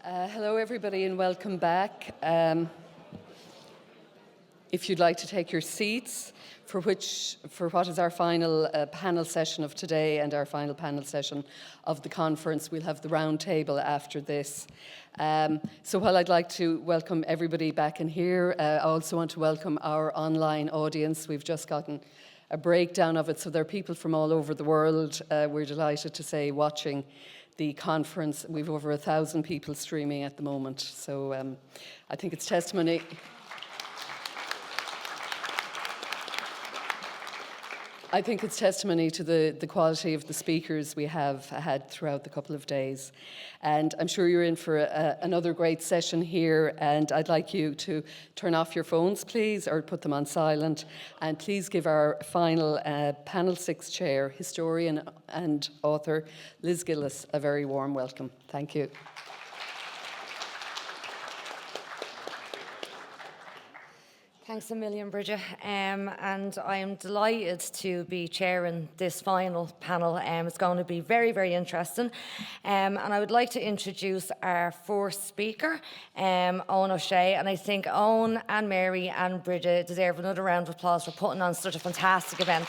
Hello everybody and welcome back. If you'd like to take your seats for what is our final panel session of today and our final panel session of the conference, we'll have the round table after this. So while I'd like to welcome everybody back in here, I also want to welcome our online audience. We've just gotten a breakdown of it, so there are people from all over the world, we're delighted to say, watching the conference. We've over 1,000 people streaming at the moment, so I think it's testimony. I think it's testimony to the quality of the speakers we have had throughout the couple of days. And I'm sure you're in for another great session here, and I'd like you to turn off your phones, please, or put them on silent. And please give our final Panel 6 chair, historian and author, Liz Gillis, a very warm welcome. Thank you. Thanks a million, Bridget. And I am delighted to be chairing this final panel. It's going to be very, very interesting. And I would like to introduce our first speaker, Owen O'Shea. And I think Owen and Mary and Bridget deserve another round of applause for putting on such a fantastic event.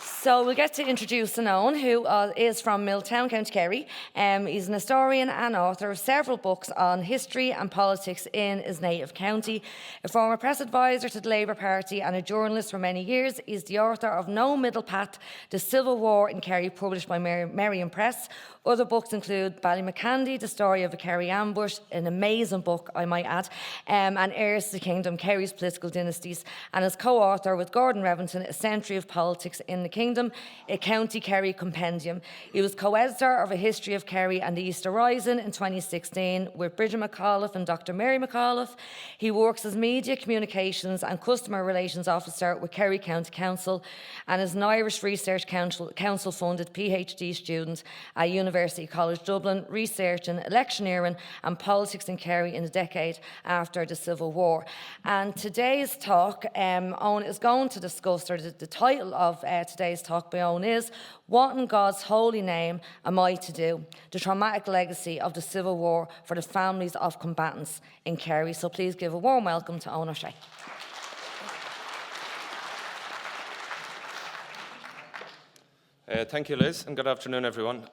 So we'll get to introduce Owen, who is from Milltown, County Kerry. He's an historian and author of several books on history and politics in his native county. A former press advisor to the Labour Party and a journalist for many years, he's the author of No Middle Path, The Civil War in Kerry, published by Merriam Press. Other books include Ballymacandie, The Story of a Kerry Ambush, an amazing book, I might add, and Heirs to the Kingdom, Kerry's Political Dynasties, and is co-author with Gordon Reventon, A Century of Politics in the Kingdom, a County Kerry compendium. He was co-editor of A History of Kerry and the East Horizon in 2016 with Bridget McAuliffe and Dr. Mary McAuliffe. He works as Media Communications and Customer Relations Officer with Kerry County Council and is an Irish Research Council funded PhD student at University College Dublin, researching electioneering and politics in Kerry in the decade after the Civil War. And today's talk, Owen is going to discuss, or the title of today's talk by Owen is, What in God's Holy Name Am I to Do? The Traumatic Legacy of the Civil War for the Families of Combatants in Kerry. So please give a warm welcome to Owen O'Shea. Thank you, Liz, and good afternoon, everyone.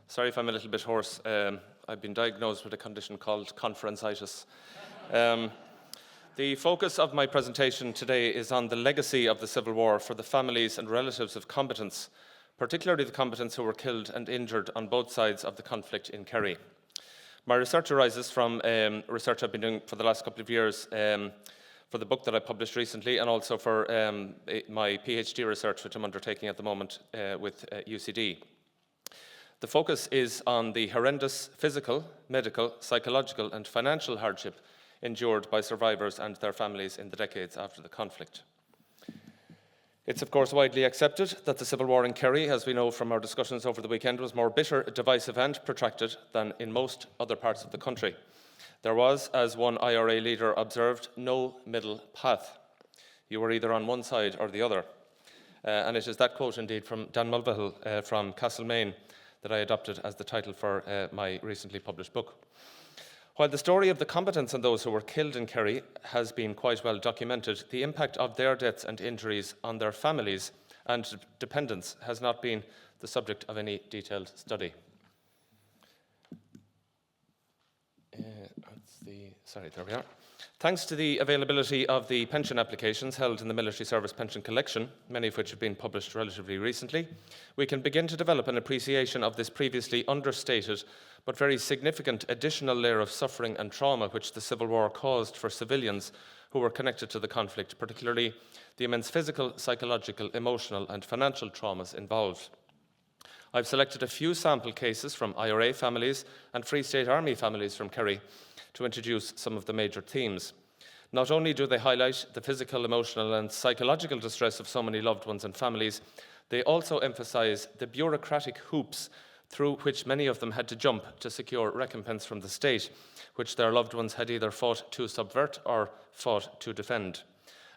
Sorry if I'm a little bit hoarse. I've been diagnosed with a condition called conferencitis. The focus of my presentation today is on the legacy of the Civil War for the families and relatives of combatants, particularly the combatants who were killed and injured on both sides of the conflict in Kerry. My research arises from research I've been doing for the last couple of years for the book that I published recently, and also for my PhD research, which I'm undertaking at the moment with UCD. The focus is on the horrendous physical, medical, psychological and financial hardship endured by survivors and their families in the decades after the conflict. It's of course widely accepted that the Civil War in Kerry, as we know from our discussions over the weekend, was more bitter, divisive and protracted than in most other parts of the country. There was, as one IRA leader observed, no middle path. You were either on one side or the other. And it is that quote indeed from Dan Mulvihill from Castlemaine that I adopted as the title for my recently published book. While the story of the combatants and those who were killed in Kerry has been quite well documented, the impact of their deaths and injuries on their families and dependents has not been the subject of any detailed study. There we are. Thanks to the availability of the pension applications held in the Military Service Pension Collection, many of which have been published relatively recently, we can begin to develop an appreciation of this previously understated but very significant additional layer of suffering and trauma which the Civil War caused for civilians who were connected to the conflict, particularly the immense physical, psychological, emotional and financial traumas involved. I've selected a few sample cases from IRA families and Free State Army families from Kerry to introduce some of the major themes. Not only do they highlight the physical, emotional and psychological distress of so many loved ones and families, they also emphasise the bureaucratic hoops through which many of them had to jump to secure recompense from the state, which their loved ones had either fought to subvert or fought to defend.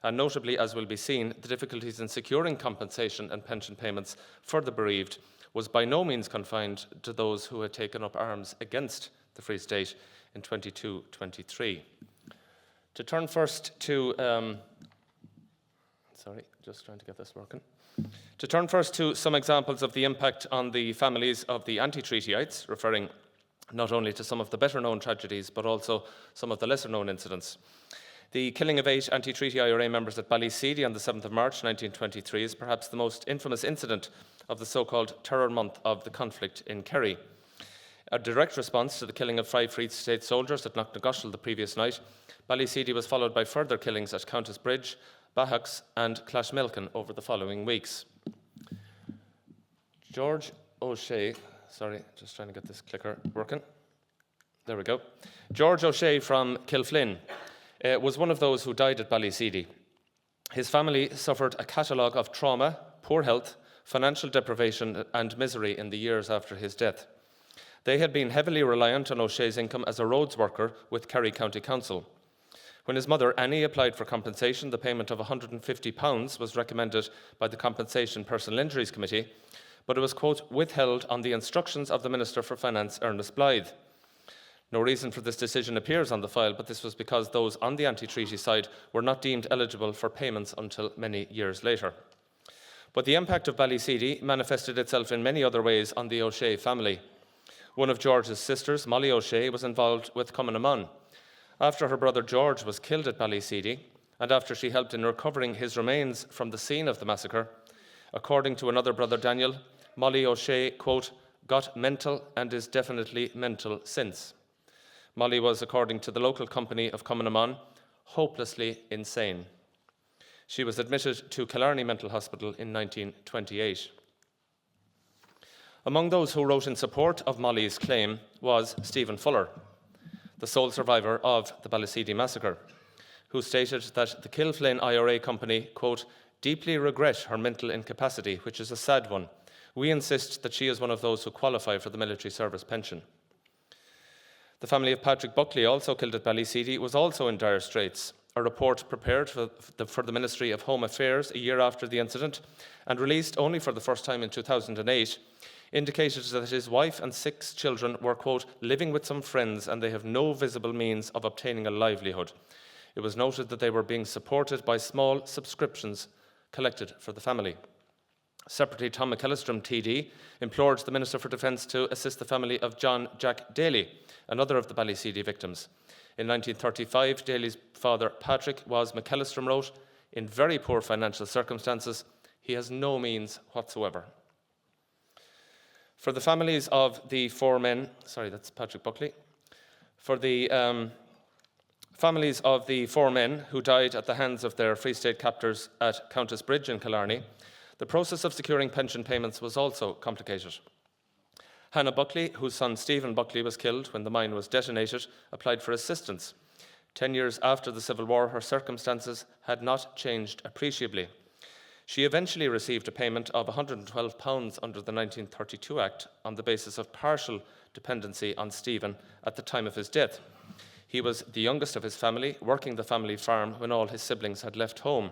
And notably, as will be seen, the difficulties in securing compensation and pension payments for the bereaved was by no means confined to those who had taken up arms against the Free State in 22-23. To turn first to, To turn first to some examples of the impact on the families of the anti-treatyites, referring not only to some of the better-known tragedies, but also some of the lesser-known incidents. The killing of 8 anti-treaty IRA members at Ballyseedy on the 7th of March 1923 is perhaps the most infamous incident of the so-called terror month of the conflict in Kerry. A direct response to the killing of 5 Free State soldiers at Knocknagoshel the previous night, Ballyseedy was followed by further killings at Countess Bridge, Bahacks and Clashmelkin over the following weeks. George O'Shea, just trying to get this clicker working. There we go. George O'Shea from Kilflynn was one of those who died at Ballyseedy. His family suffered a catalogue of trauma, poor health, financial deprivation and misery in the years after his death. They had been heavily reliant on O'Shea's income as a roads worker with Kerry County Council. When his mother Annie applied for compensation, the payment of £150 was recommended by the Compensation Personal Injuries Committee, but it was, quote, withheld on the instructions of the Minister for Finance, Ernest Blythe. No reason for this decision appears on the file, but this was because those on the anti-treaty side were not deemed eligible for payments until many years later. But the impact of Ballyseedy manifested itself in many other ways on the O'Shea family. One of George's sisters, Molly O'Shea, was involved with Conmara. After her brother George was killed at Ballyseedy, and after she helped in recovering his remains from the scene of the massacre, according to another brother Daniel, Molly O'Shea, quote, got mental and is definitely mental since. Molly was, according to the local company of Conmara, hopelessly insane. She was admitted to Killarney Mental Hospital in 1928. Among those who wrote in support of Molly's claim was Stephen Fuller, the sole survivor of the Ballyseedy massacre, who stated that the Kilflynn IRA company, quote, deeply regret her mental incapacity, which is a sad one. We insist that she is one of those who qualify for the military service pension. The family of Patrick Buckley, also killed at Ballyseedy, was also in dire straits. A report prepared for the Ministry of Home Affairs a year after the incident and released only for the first time in 2008 indicated that his wife and 6 children were, quote, living with some friends and they have no visible means of obtaining a livelihood. It was noted that they were being supported by small subscriptions collected for the family. Separately, Tom McAllistrom, TD, implored the Minister for Defence to assist the family of John Jack Daly, another of the Ballyseedy victims. In 1935, Daly's father, Patrick, was, McAllistrom wrote, in very poor financial circumstances. He has no means whatsoever. For the families of the 4 men, that's Patrick Buckley. For the families of the 4 men who died at the hands of their Free State captors at Countess Bridge in Killarney, the process of securing pension payments was also complicated. Hannah Buckley, whose son Stephen Buckley was killed when the mine was detonated, applied for assistance. 10 years after the Civil War, her circumstances had not changed appreciably. She eventually received a payment of £112 under the 1932 Act on the basis of partial dependency on Stephen at the time of his death. He was the youngest of his family, working the family farm when all his siblings had left home.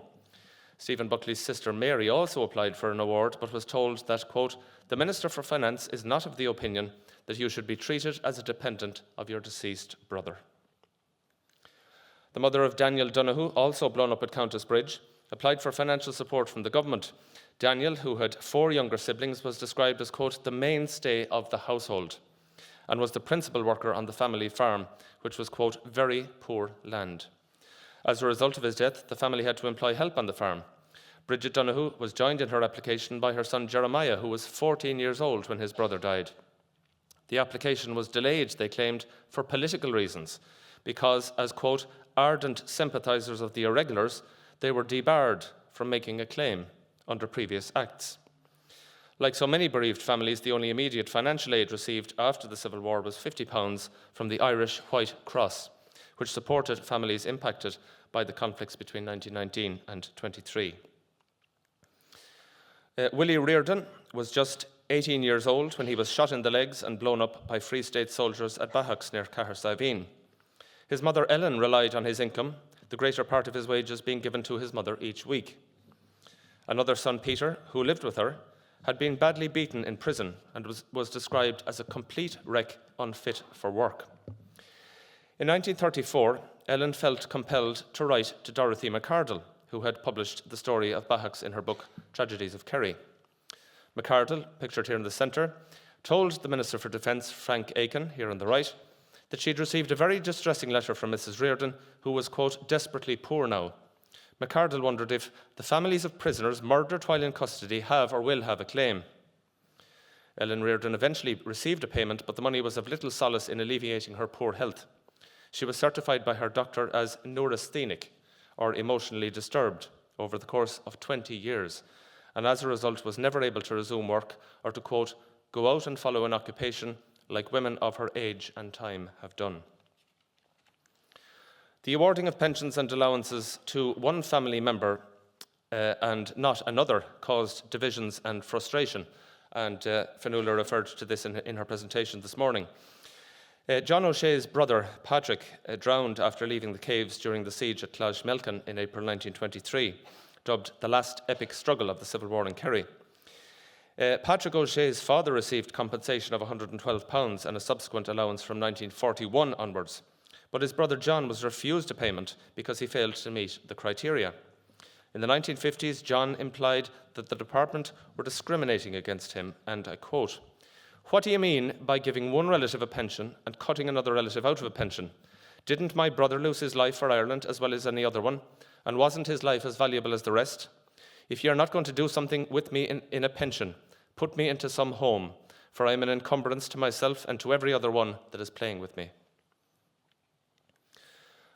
Stephen Buckley's sister Mary also applied for an award, but was told that, quote, the Minister for Finance is not of the opinion that you should be treated as a dependent of your deceased brother. The mother of Daniel Donoghue, also blown up at Countess Bridge, applied for financial support from the government. Daniel, who had 4 younger siblings, was described as, quote, the mainstay of the household and was the principal worker on the family farm, which was, quote, very poor land. As a result of his death, the family had to employ help on the farm. Bridget Donoghue was joined in her application by her son Jeremiah, who was 14 years old when his brother died. The application was delayed, they claimed, for political reasons, because, as, quote, ardent sympathisers of the irregulars, they were debarred from making a claim under previous acts. Like so many bereaved families, the only immediate financial aid received after the Civil War was £50 from the Irish White Cross, which supported families impacted by the conflicts between 1919 and 23. Willie Reardon was just 18 years old when he was shot in the legs and blown up by Free State soldiers at Bahacks near Cahersiveen. His mother Ellen relied on his income, the greater part of his wages being given to his mother each week. Another son, Peter, who lived with her, had been badly beaten in prison and was described as a complete wreck unfit for work. In 1934, Ellen felt compelled to write to Dorothy McArdle, who had published the story of Bahacks in her book Tragedies of Kerry. McArdle, pictured here in the centre, told the Minister for Defence, Frank Aiken, here on the right, that she'd received a very distressing letter from Mrs. Reardon, who was, quote, desperately poor now. McArdle wondered if the families of prisoners murdered while in custody have or will have a claim. Ellen Reardon eventually received a payment, but the money was of little solace in alleviating her poor health. She was certified by her doctor as neurasthenic, or emotionally disturbed, over the course of 20 years, and as a result was never able to resume work or to, quote, go out and follow an occupation like women of her age and time have done. The awarding of pensions and allowances to one family member and not another caused divisions and frustration, and Fionnuala referred to this in her presentation this morning. John O'Shea's brother, Patrick, drowned after leaving the caves during the siege at Clashmelkin in April 1923, dubbed the last epic struggle of the Civil War in Kerry. Patrick O'Shea's father received compensation of £112 and a subsequent allowance from 1941 onwards, but his brother John was refused a payment because he failed to meet the criteria. In the 1950s, John implied that the department were discriminating against him, and I quote, "What do you mean by giving one relative a pension and cutting another relative out of a pension? Didn't my brother lose his life for Ireland as well as any other one? And wasn't his life as valuable as the rest? If you're not going to do something with me in a pension, put me into some home, for I am an encumbrance to myself and to every other one that is playing with me."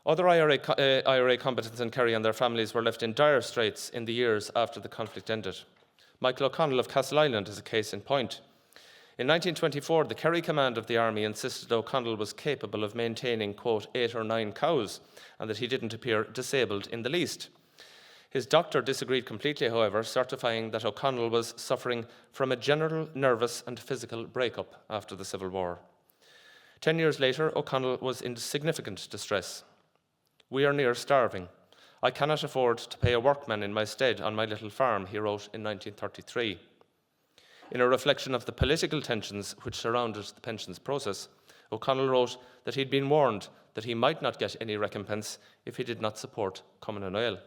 Other IRA combatants in Kerry and their families were left in dire straits in the years after the conflict ended. Michael O'Connell of Castleisland is a case in point. In 1924, the Kerry command of the army insisted O'Connell was capable of maintaining, quote, 8 or 9 cows, and that he didn't appear disabled in the least. His doctor disagreed completely, however, certifying that O'Connell was suffering from a general nervous and physical breakup after the Civil War. 10 years later, O'Connell was in significant distress. "We are near starving. I cannot afford to pay a workman in my stead on my little farm," he wrote in 1933. In a reflection of the political tensions which surrounded the pensions process, O'Connell wrote that he'd been warned that he might not get any recompense if he did not support Cumann na nGaedheal.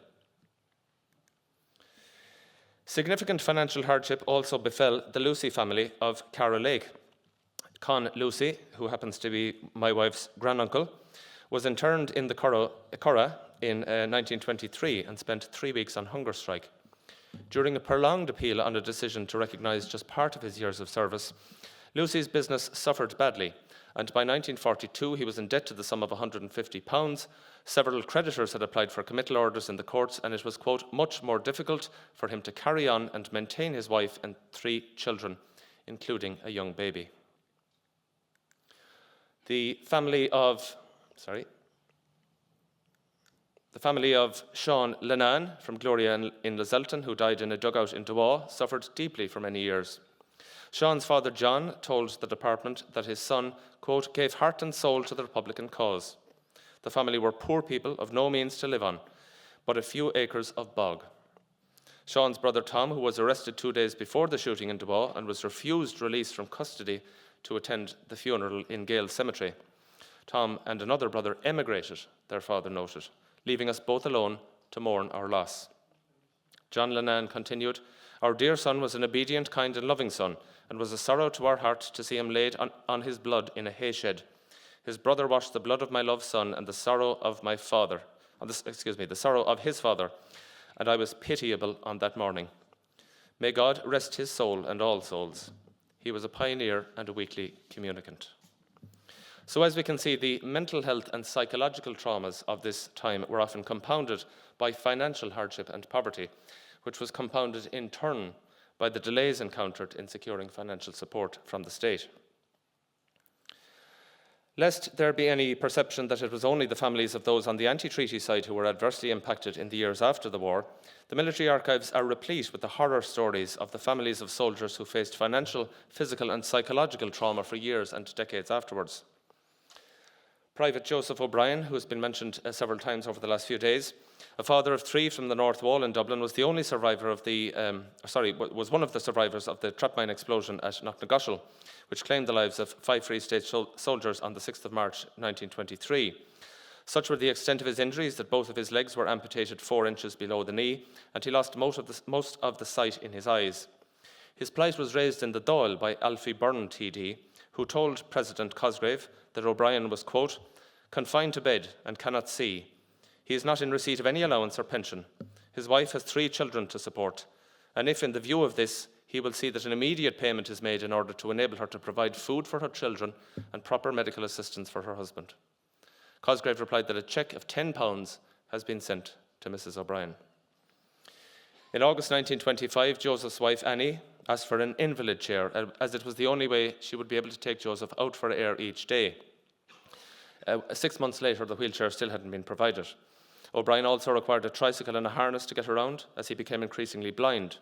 Significant financial hardship also befell the Lucy family of Cara Lake. Con Lucy, who happens to be my wife's granduncle, was interned in the Curragh in 1923 and spent 3 weeks on hunger strike. During a prolonged appeal on a decision to recognise just part of his years of service, Lucy's business suffered badly, and by 1942 he was in debt to the sum of £150. Several creditors had applied for committal orders in the courts, and it was, quote, much more difficult for him to carry on and maintain his wife and 3 children, including a young baby. The family of Sean Lennon from Gloria in Lezelton, who died in a dugout in Drumboe, suffered deeply for many years. Sean's father, John, told the department that his son, quote, gave heart and soul to the Republican cause. The family were poor people of no means to live on, but a few acres of bog. Sean's brother Tom, who was arrested 2 days before the shooting in Drumboe and was refused release from custody to attend the funeral in Gale Cemetery. Tom and another brother emigrated, their father noted, leaving us both alone to mourn our loss. John Lennon continued, "Our dear son was an obedient, kind and loving son, and was a sorrow to our heart to see him laid on his blood in a hayshed. His brother washed the blood of my loved son and the sorrow of my father, the sorrow of his father, and I was pitiable on that morning. May God rest his soul and all souls. He was a pioneer and a weekly communicant." So as we can see, the mental health and psychological traumas of this time were often compounded by financial hardship and poverty, which was compounded in turn by the delays encountered in securing financial support from the state. Lest there be any perception that it was only the families of those on the anti-treaty side who were adversely impacted in the years after the war, the military archives are replete with the horror stories of the families of soldiers who faced financial, physical and psychological trauma for years and decades afterwards. Private Joseph O'Brien, who has been mentioned several times over the last few days, a father of 3 from the North Wall in Dublin, was the only survivor of was one of the survivors of the trap mine explosion at Knocknagoshel, which claimed the lives of 5 Free State soldiers on the 6th of March 1923. Such were the extent of his injuries that both of his legs were amputated 4 inches below the knee, and he lost most of the sight in his eyes. His plight was raised in the Dáil by Alfie Byrne TD, who told President Cosgrave that O'Brien was, quote, confined to bed and cannot see. He is not in receipt of any allowance or pension. His wife has 3 children to support, and if, in the view of this, he will see that an immediate payment is made in order to enable her to provide food for her children and proper medical assistance for her husband. Cosgrave replied that a cheque of £10 has been sent to Mrs. O'Brien. In August 1925, Joseph's wife Annie asked for an invalid chair, as it was the only way she would be able to take Joseph out for air each day. 6 months later, the wheelchair still hadn't been provided. O'Brien also required a tricycle and a harness to get around, as he became increasingly blind.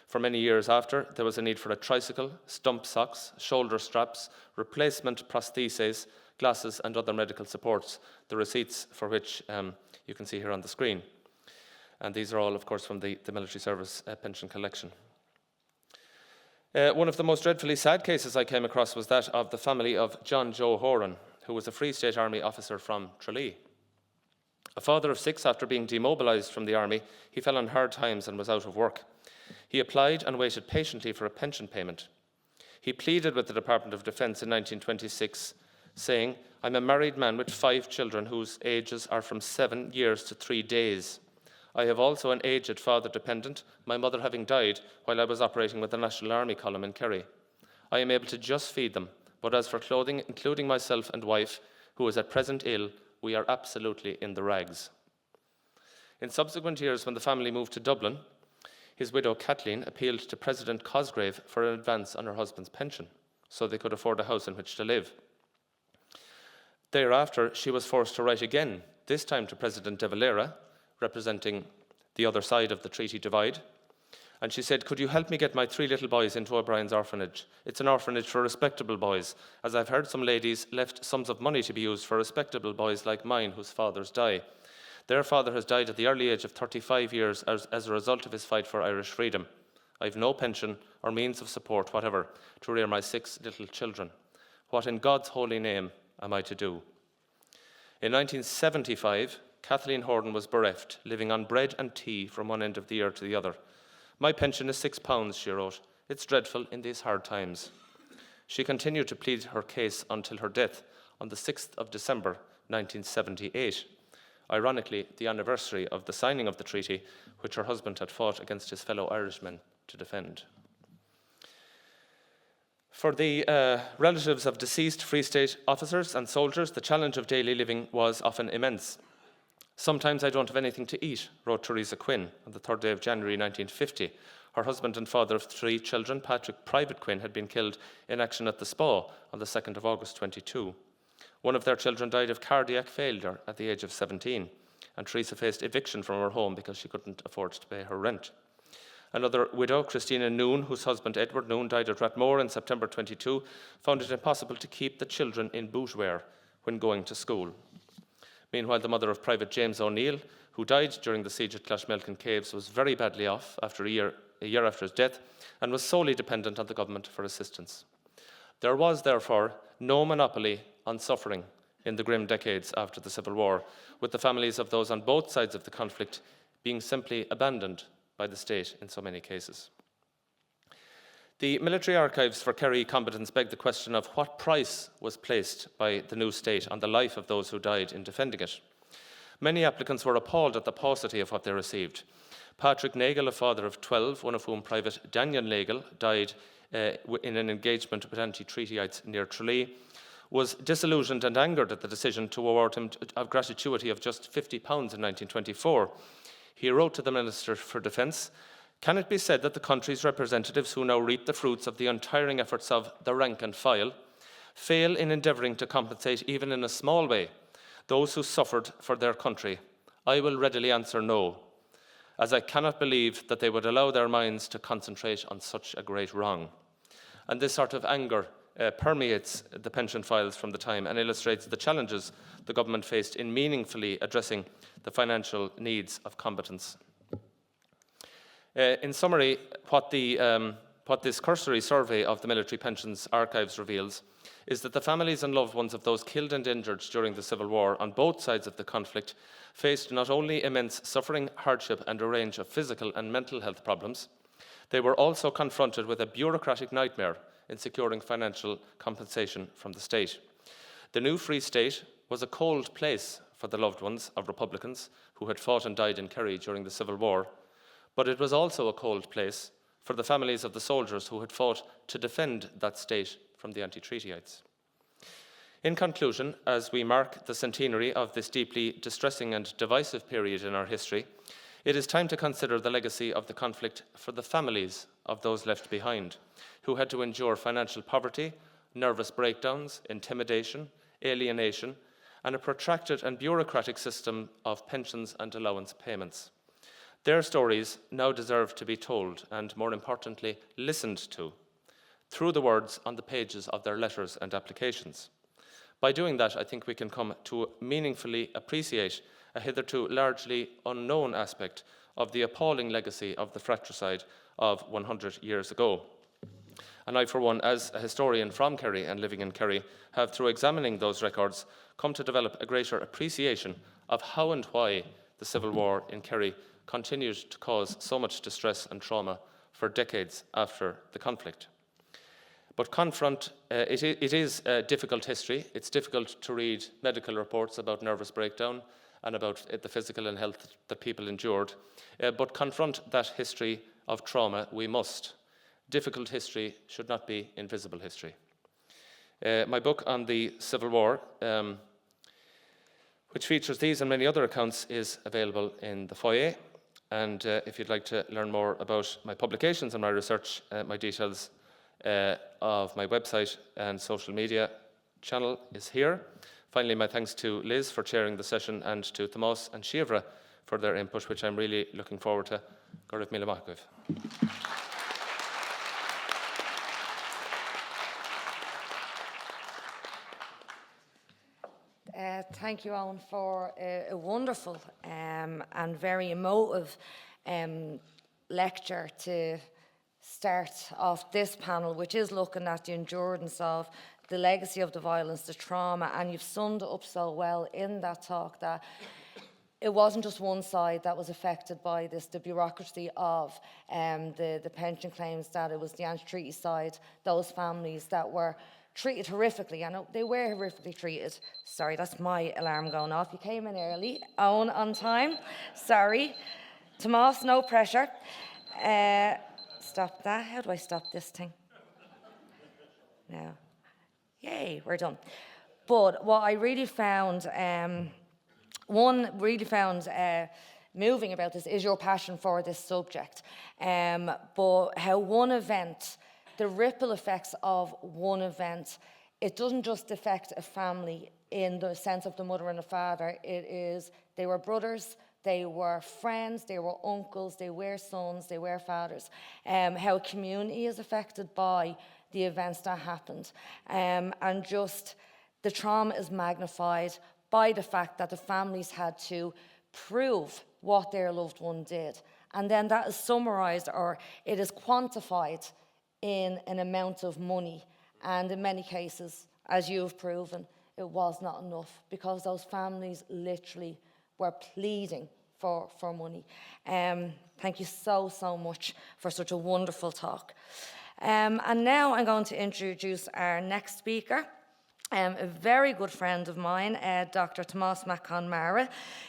For many years after, there was a need for a tricycle, stump socks, shoulder straps, replacement prostheses, glasses and other medical supports, the receipts for which you can see here on the screen. And these are all, of course, from the military service pension collection. One of the most dreadfully sad cases I came across was that of the family of John Joe Horan, who was a Free State Army officer from Tralee. A father of 6, after being demobilised from the army, he fell on hard times and was out of work. He applied and waited patiently for a pension payment. He pleaded with the Department of Defence in 1926, saying, I'm a married man with 5 children whose ages are from 7 years to 3 days. I have also an aged father dependent, my mother having died while I was operating with the National Army column in Kerry. I am able to just feed them, but as for clothing, including myself and wife, who is at present ill, we are absolutely in the rags. In subsequent years, when the family moved to Dublin, his widow Kathleen appealed to President Cosgrave for an advance on her husband's pension, so they could afford a house in which to live. Thereafter, she was forced to write again, this time to President De Valera, representing the other side of the treaty divide, and she said, could you help me get my 3 little boys into O'Brien's orphanage? It's an orphanage for respectable boys, as I've heard some ladies left sums of money to be used for respectable boys like mine whose fathers die. Their father has died at the early age of 35 years as a result of his fight for Irish freedom. I've no pension or means of support whatever to rear my 6 little children. What in God's holy name am I to do? In 1975, Kathleen Horton was bereft, living on bread and tea from one end of the year to the other. My pension is £6, she wrote. It's dreadful in these hard times. She continued to plead her case until her death on the 6th of December 1978, ironically the anniversary of the signing of the treaty, which her husband had fought against his fellow Irishmen to defend. For the relatives of deceased Free State officers and soldiers, the challenge of daily living was often immense. Sometimes I don't have anything to eat, wrote Teresa Quinn on the 3rd day of January 1950. Her husband and father of 3 children, Patrick Private Quinn, had been killed in action at the Spa on the 2nd of August 22. One of their children died of cardiac failure at the age of 17, and Teresa faced eviction from her home because she couldn't afford to pay her rent. Another widow, Christina Noon, whose husband Edward Noon died at Rathmore in September 22, found it impossible to keep the children in bootwear when going to school. Meanwhile, the mother of Private James O'Neill, who died during the siege at Clashmelkin Caves, was very badly off after a year after his death, and was solely dependent on the government for assistance. There was, therefore, no monopoly on suffering in the grim decades after the Civil War, with the families of those on both sides of the conflict being simply abandoned by the state in so many cases. The military archives for Kerry combatants beg the question of what price was placed by the new state on the life of those who died in defending it. Many applicants were appalled at the paucity of what they received. Patrick Nagle, a father of 12, one of whom Private Daniel Nagle died in an engagement with anti-treatyites near Tralee, was disillusioned and angered at the decision to award him a gratuity of just £50 in 1924. He wrote to the Minister for Defence, "Can it be said that the country's representatives who now reap the fruits of the untiring efforts of the rank and file fail in endeavouring to compensate, even in a small way, those who suffered for their country? I will readily answer no, as I cannot believe that they would allow their minds to concentrate on such a great wrong." And this sort of anger permeates the pension files from the time and illustrates the challenges the government faced in meaningfully addressing the financial needs of combatants. In summary, what this cursory survey of the military pensions archives reveals is that the families and loved ones of those killed and injured during the Civil War on both sides of the conflict faced not only immense suffering, hardship and a range of physical and mental health problems, they were also confronted with a bureaucratic nightmare in securing financial compensation from the state. The new Free State was a cold place for the loved ones of Republicans who had fought and died in Kerry during the Civil War, but it was also a cold place for the families of the soldiers who had fought to defend that state from the anti-treatyites. In conclusion, as we mark the centenary of this deeply distressing and divisive period in our history, it is time to consider the legacy of the conflict for the families of those left behind, who had to endure financial poverty, nervous breakdowns, intimidation, alienation, and a protracted and bureaucratic system of pensions and allowance payments. Their stories now deserve to be told and, more importantly, listened to through the words on the pages of their letters and applications. By doing that, I think we can come to meaningfully appreciate a hitherto largely unknown aspect of the appalling legacy of the fratricide of 100 years ago. And I, for one, as a historian from Kerry and living in Kerry, have, through examining those records, come to develop a greater appreciation of how and why the Civil War in Kerry continued to cause so much distress and trauma for decades after the conflict. But it is a difficult history. It's difficult to read medical reports about nervous breakdown and about the physical and health that people endured. But confront that history of trauma we must. Difficult history should not be invisible history. My book on the Civil War, which features these and many other accounts, is available in the foyer. And if you'd like to learn more about my publications and my research, my details of my website and social media channel is here. Finally, my thanks to Liz for chairing the session and to Tomás and Síobhra for their input, which I'm really looking forward to. Go raibh míle maith agaibh. Thank you, Owen, for a wonderful and very emotive lecture to start off this panel, which is looking at the endurance of the legacy of the violence, the trauma, and you've summed it up so well in that talk that it wasn't just one side that was affected by this, the bureaucracy of the pension claims, that it was the anti-treaty side, those families that were treated horrifically. I know they were horrifically treated. Sorry, that's my alarm going off. You came in early. Owen on time. Sorry. Tomás, no pressure. Stop that. How do I stop this thing? No. Yay, we're done. But what I really found, moving about this is your passion for this subject. But how one event, the ripple effects of one event, it doesn't just affect a family in the sense of the mother and the father. They were brothers, they were friends, they were uncles, they were sons, they were fathers. How a community is affected by the events that happened. And just the trauma is magnified by the fact that the families had to prove what their loved one did. And then that is summarised, or it is quantified in an amount of money. And in many cases, as you've proven, it was not enough because those families literally were pleading for money. Thank you so much for such a wonderful talk. And now I'm going to introduce our next speaker, a very good friend of mine, Dr. Tomás mac Conmara,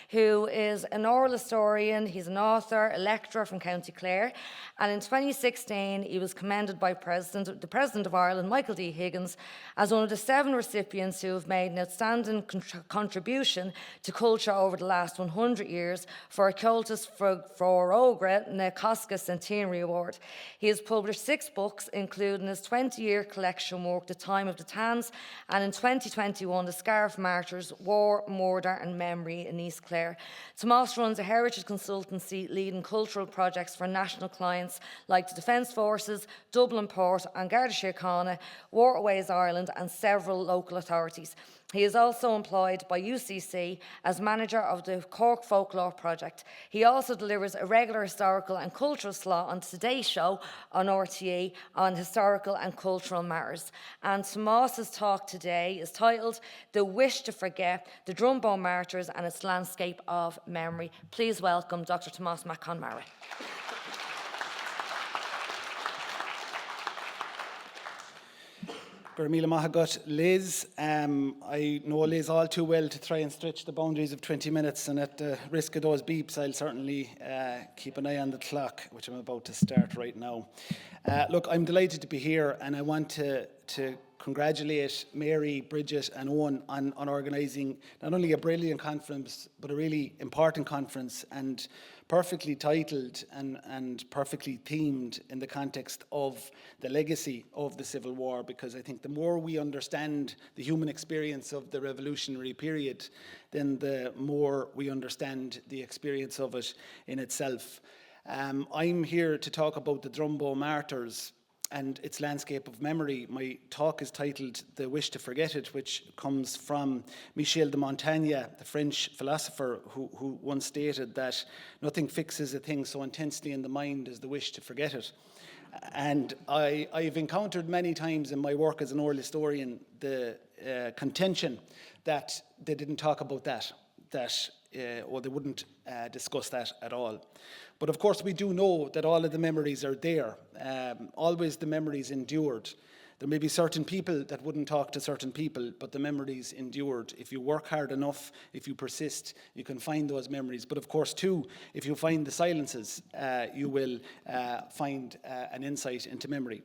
who is an oral historian, he's an author, a lecturer from County Clare, and in 2016 he was commended by the President of Ireland, Michael D. Higgins, as one of the 7 recipients who have made an outstanding contribution to culture over the last 100 years for a Cultus Frogra na Cosca Centenary Award. He has published 6 books, including his 20-year collection work, The Time of the Tans, and in in 2021 the Scarf Martyrs, War, Murder and Memory in East Clare. Tomás runs a heritage consultancy leading cultural projects for national clients like the Defence Forces, Dublin Port and Garda Síochána, Waterways Ireland and several local authorities. He is also employed by UCC as manager of the Cork Folklore Project. He also delivers a regular historical and cultural slot on Today's Show on RTE on historical and cultural matters. And Tomás's talk today is titled The Wish to Forget, the Drumboe Martyrs and its Landscape of Memory. Please welcome Dr. Tomás mac Conmara. Gurmila Mahagut, Liz. I know Liz all too well to try and stretch the boundaries of 20 minutes, and at the risk of those beeps, I'll certainly keep an eye on the clock, which I'm about to start right now. Look, I'm delighted to be here, and I want to congratulate Mary, Bridget and Owen on organising not only a brilliant conference, but a really important conference, and perfectly titled and perfectly themed in the context of the legacy of the Civil War, because I think the more we understand the human experience of the revolutionary period, then the more we understand the experience of it in itself. I'm here to talk about the Drumboe Martyrs and its landscape of memory. My talk is titled The Wish to Forget It, which comes from Michel de Montaigne, the French philosopher, who once stated that nothing fixes a thing so intensely in the mind as the wish to forget it. And I've encountered many times in my work as an oral historian the contention that they didn't talk about that or they wouldn't discuss that at all. But of course we do know that all of the memories are there. Always the memories endured. There may be certain people that wouldn't talk to certain people, but the memories endured. If you work hard enough, if you persist, you can find those memories. But of course too, if you find the silences, you will find an insight into memory.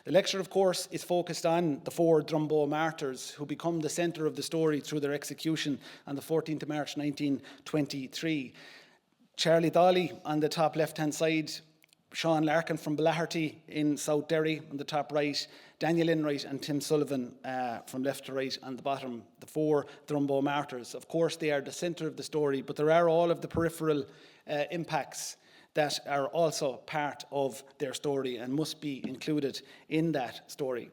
The lecture, of course, is focused on the 4 Drumboe Martyrs who become the centre of the story through their execution on the 14th of March 1923. Charlie Dolly on the top left-hand side, Sean Larkin from Belfast in South Derry on the top right, Daniel Enright and Tim Sullivan from left to right on the bottom, the 4 Drumboe Martyrs. Of course, they are the centre of the story, but there are all of the peripheral impacts that are also part of their story and must be included in that story.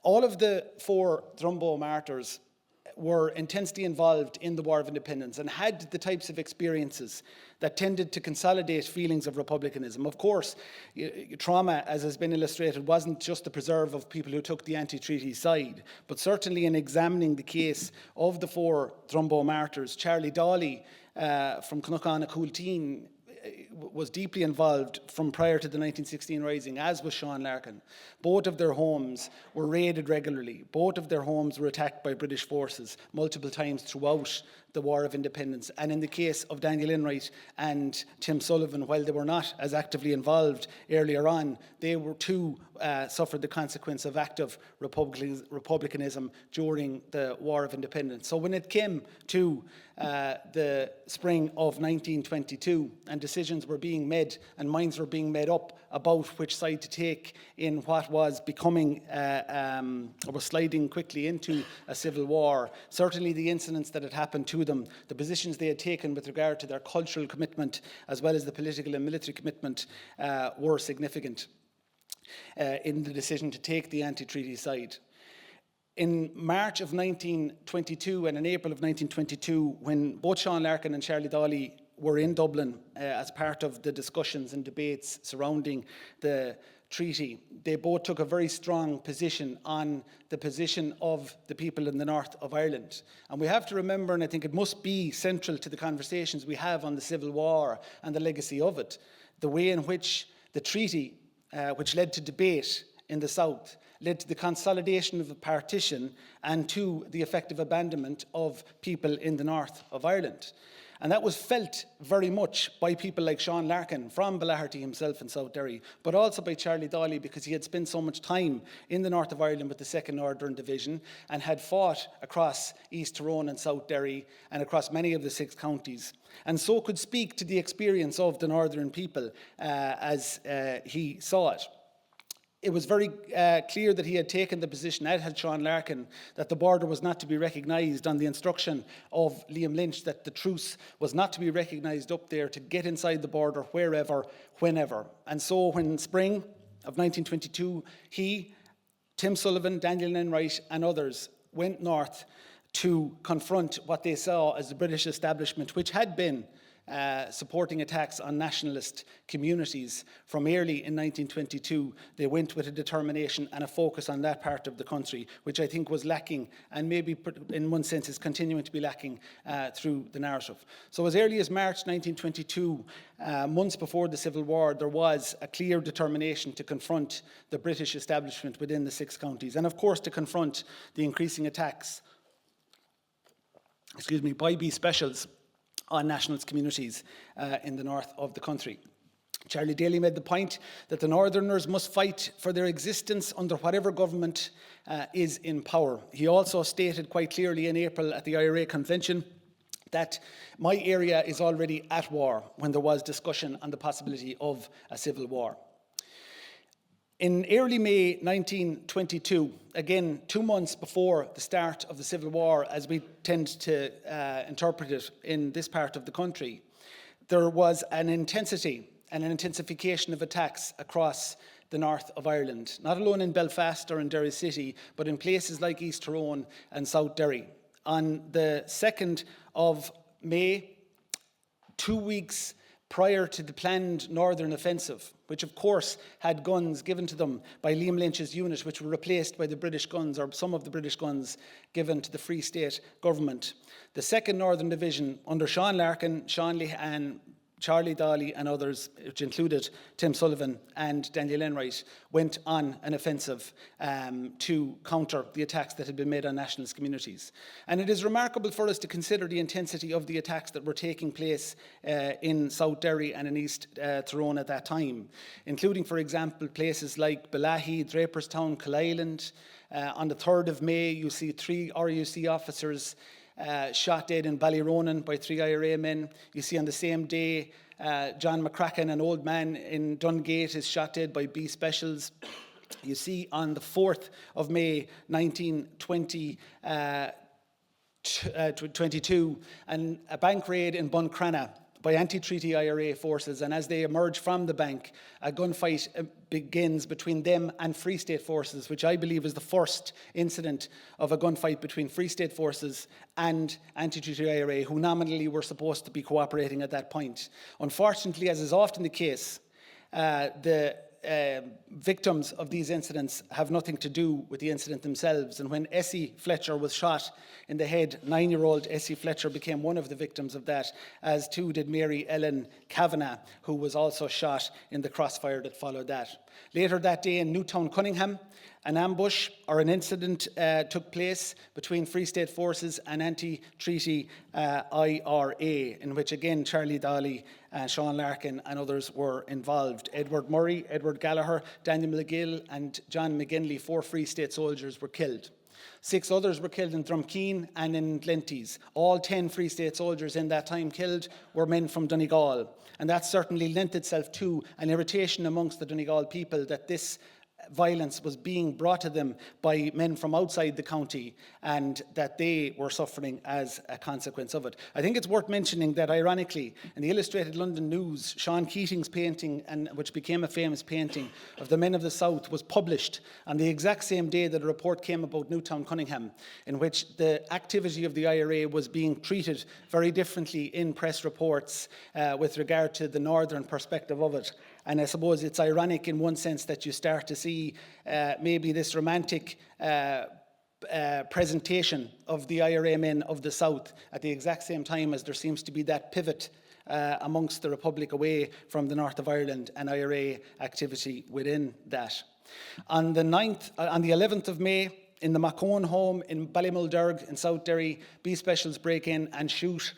All of the 4 Drumboe Martyrs were intensely involved in the War of Independence and had the types of experiences that tended to consolidate feelings of republicanism. Of course, trauma, as has been illustrated, wasn't just the preserve of people who took the anti-treaty side, but certainly in examining the case of the 4 Drumboe Martyrs, Charlie Dolly from Clonacana-Coolteen was deeply involved from prior to the 1916 Rising, as was Sean Larkin. Both of their homes were raided regularly. Both of their homes were attacked by British forces multiple times throughout the War of Independence. And in the case of Daniel Enright and Tim Sullivan, while they were not as actively involved earlier on, they were too suffered the consequence of active republicanism during the War of Independence. So when it came to the spring of 1922 and decisions were being made and minds were being made up about which side to take in what was becoming or was sliding quickly into a civil war, certainly the incidents that had happened to them, the positions they had taken with regard to their cultural commitment as well as the political and military commitment were significant in the decision to take the anti-treaty side. In March of 1922 and in April of 1922, when both Sean Larkin and Charlie Dolly were in Dublin as part of the discussions and debates surrounding the treaty, they both took a very strong position on the position of the people in the north of Ireland. And we have to remember, and I think it must be central to the conversations we have on the Civil War and the legacy of it, the way in which the treaty, which led to debate in the south, led to the consolidation of a partition and to the effective abandonment of people in the north of Ireland. And that was felt very much by people like Sean Larkin from Belfast himself in South Derry, but also by Charlie Dolly, because he had spent so much time in the north of Ireland with the 2nd Northern Division and had fought across East Tyrone and South Derry and across many of the 6 counties. And so could speak to the experience of the northern people as he saw it. it was very clear that he had taken the position, as had Sean Larkin, that the border was not to be recognised on the instruction of Liam Lynch, that the truce was not to be recognised up there to get inside the border wherever, whenever. And so when spring of 1922, he, Tim Sullivan, Daniel Enright and others went north to confront what they saw as the British establishment, which had been supporting attacks on nationalist communities from early in 1922. They went with a determination and a focus on that part of the country, which I think was lacking, and maybe in one sense is continuing to be lacking through the narrative. So as early as March 1922, months before the Civil War, there was a clear determination to confront the British establishment within the 6 counties, and of course to confront the increasing attacks by B specials on nationalist communities in the north of the country. Charlie Daly made the point that the Northerners must fight for their existence under whatever government is in power. He also stated quite clearly in April at the IRA convention that my area is already at war, when there was discussion on the possibility of a civil war. In early May 1922, again 2 months before the start of the Civil War, as we tend to interpret it in this part of the country, there was an intensity and an intensification of attacks across the north of Ireland, not alone in Belfast or in Derry City, but in places like East Tyrone and South Derry. On the 2nd of May, 2 weeks prior to the planned northern offensive, which of course had guns given to them by Liam Lynch's unit, which were replaced by the British guns, or some of the British guns given to the Free State government. The 2nd Northern Division under Sean Larkin, Sean Lehan, Charlie Daly and others, which included Tim Sullivan and Daniel Enright, went on an offensive to counter the attacks that had been made on nationalist communities. And it is remarkable for us to consider the intensity of the attacks that were taking place in South Derry and in East Tyrone at that time, including, for example, places like Balahi, Draperstown, Killisland. On the 3rd of May, you see 3 RUC officers shot dead in Ballyronan by 3 IRA men. You see on the same day, John McCracken, an old man in Dungate, is shot dead by B Specials. You see on the 4th of May 1922, a bank raid in Buncrana by anti-treaty IRA forces, and as they emerge from the bank, a gunfight begins between them and Free State forces, which I believe is the first incident of a gunfight between Free State forces and anti-treaty IRA, who nominally were supposed to be cooperating at that point. Unfortunately, as is often the case, the victims of these incidents have nothing to do with the incident themselves. And when Essie Fletcher was shot in the head, 9-year-old Essie Fletcher became one of the victims of that, as too did Mary Ellen Kavanagh, who was also shot in the crossfire that followed that. Later that day in Newtown, Cunningham, an ambush or an incident took place between Free State forces and anti-treaty IRA, in which again Charlie Daly, Sean Larkin and others were involved. Edward Murray, Edward Gallagher, Daniel McGill and John McGinley, 4 Free State soldiers, were killed. 6 others were killed in Drumkeen and in Glenties. All 10 Free State soldiers in that time killed were men from Donegal. And that certainly lent itself to an irritation amongst the Donegal people that this violence was being brought to them by men from outside the county, and that they were suffering as a consequence of it. I think it's worth mentioning that, ironically, in the Illustrated London News, Sean Keating's painting, which became a famous painting, of the Men of the South, was published on the exact same day that a report came about Newtown Cunningham, in which the activity of the IRA was being treated very differently in press reports with regard to the northern perspective of it. And I suppose it's ironic in one sense that you start to see maybe this romantic presentation of the IRA men of the South at the exact same time as there seems to be that pivot amongst the Republic away from the north of Ireland and IRA activity within that. On the 11th of May, in the Macone home in Ballymulderg in South Derry, B Specials break in and shoot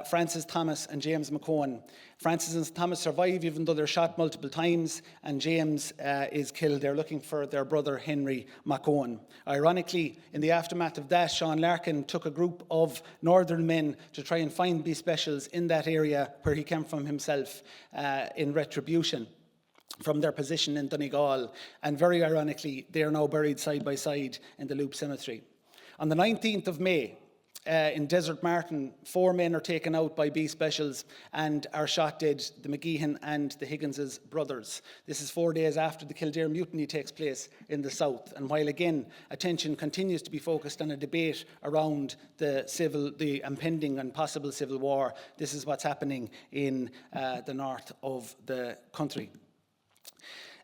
Francis Thomas and James McCone. Francis and Thomas survive even though they're shot multiple times, and James is killed. They're looking for their brother Henry McCone. Ironically, in the aftermath of that, Sean Larkin took a group of northern men to try and find B Specials in that area where he came from himself in retribution. from their position in Donegal, and very ironically, they are now buried side by side in the Loop Cemetery. On the 19th of May, in Desert Martin, 4 men are taken out by B Specials and are shot dead, the McGeehan and the Higginses brothers. This is 4 days after the Kildare Mutiny takes place in the south. And while again, attention continues to be focused on a debate around the impending and possible civil war, this is what's happening in the north of the country.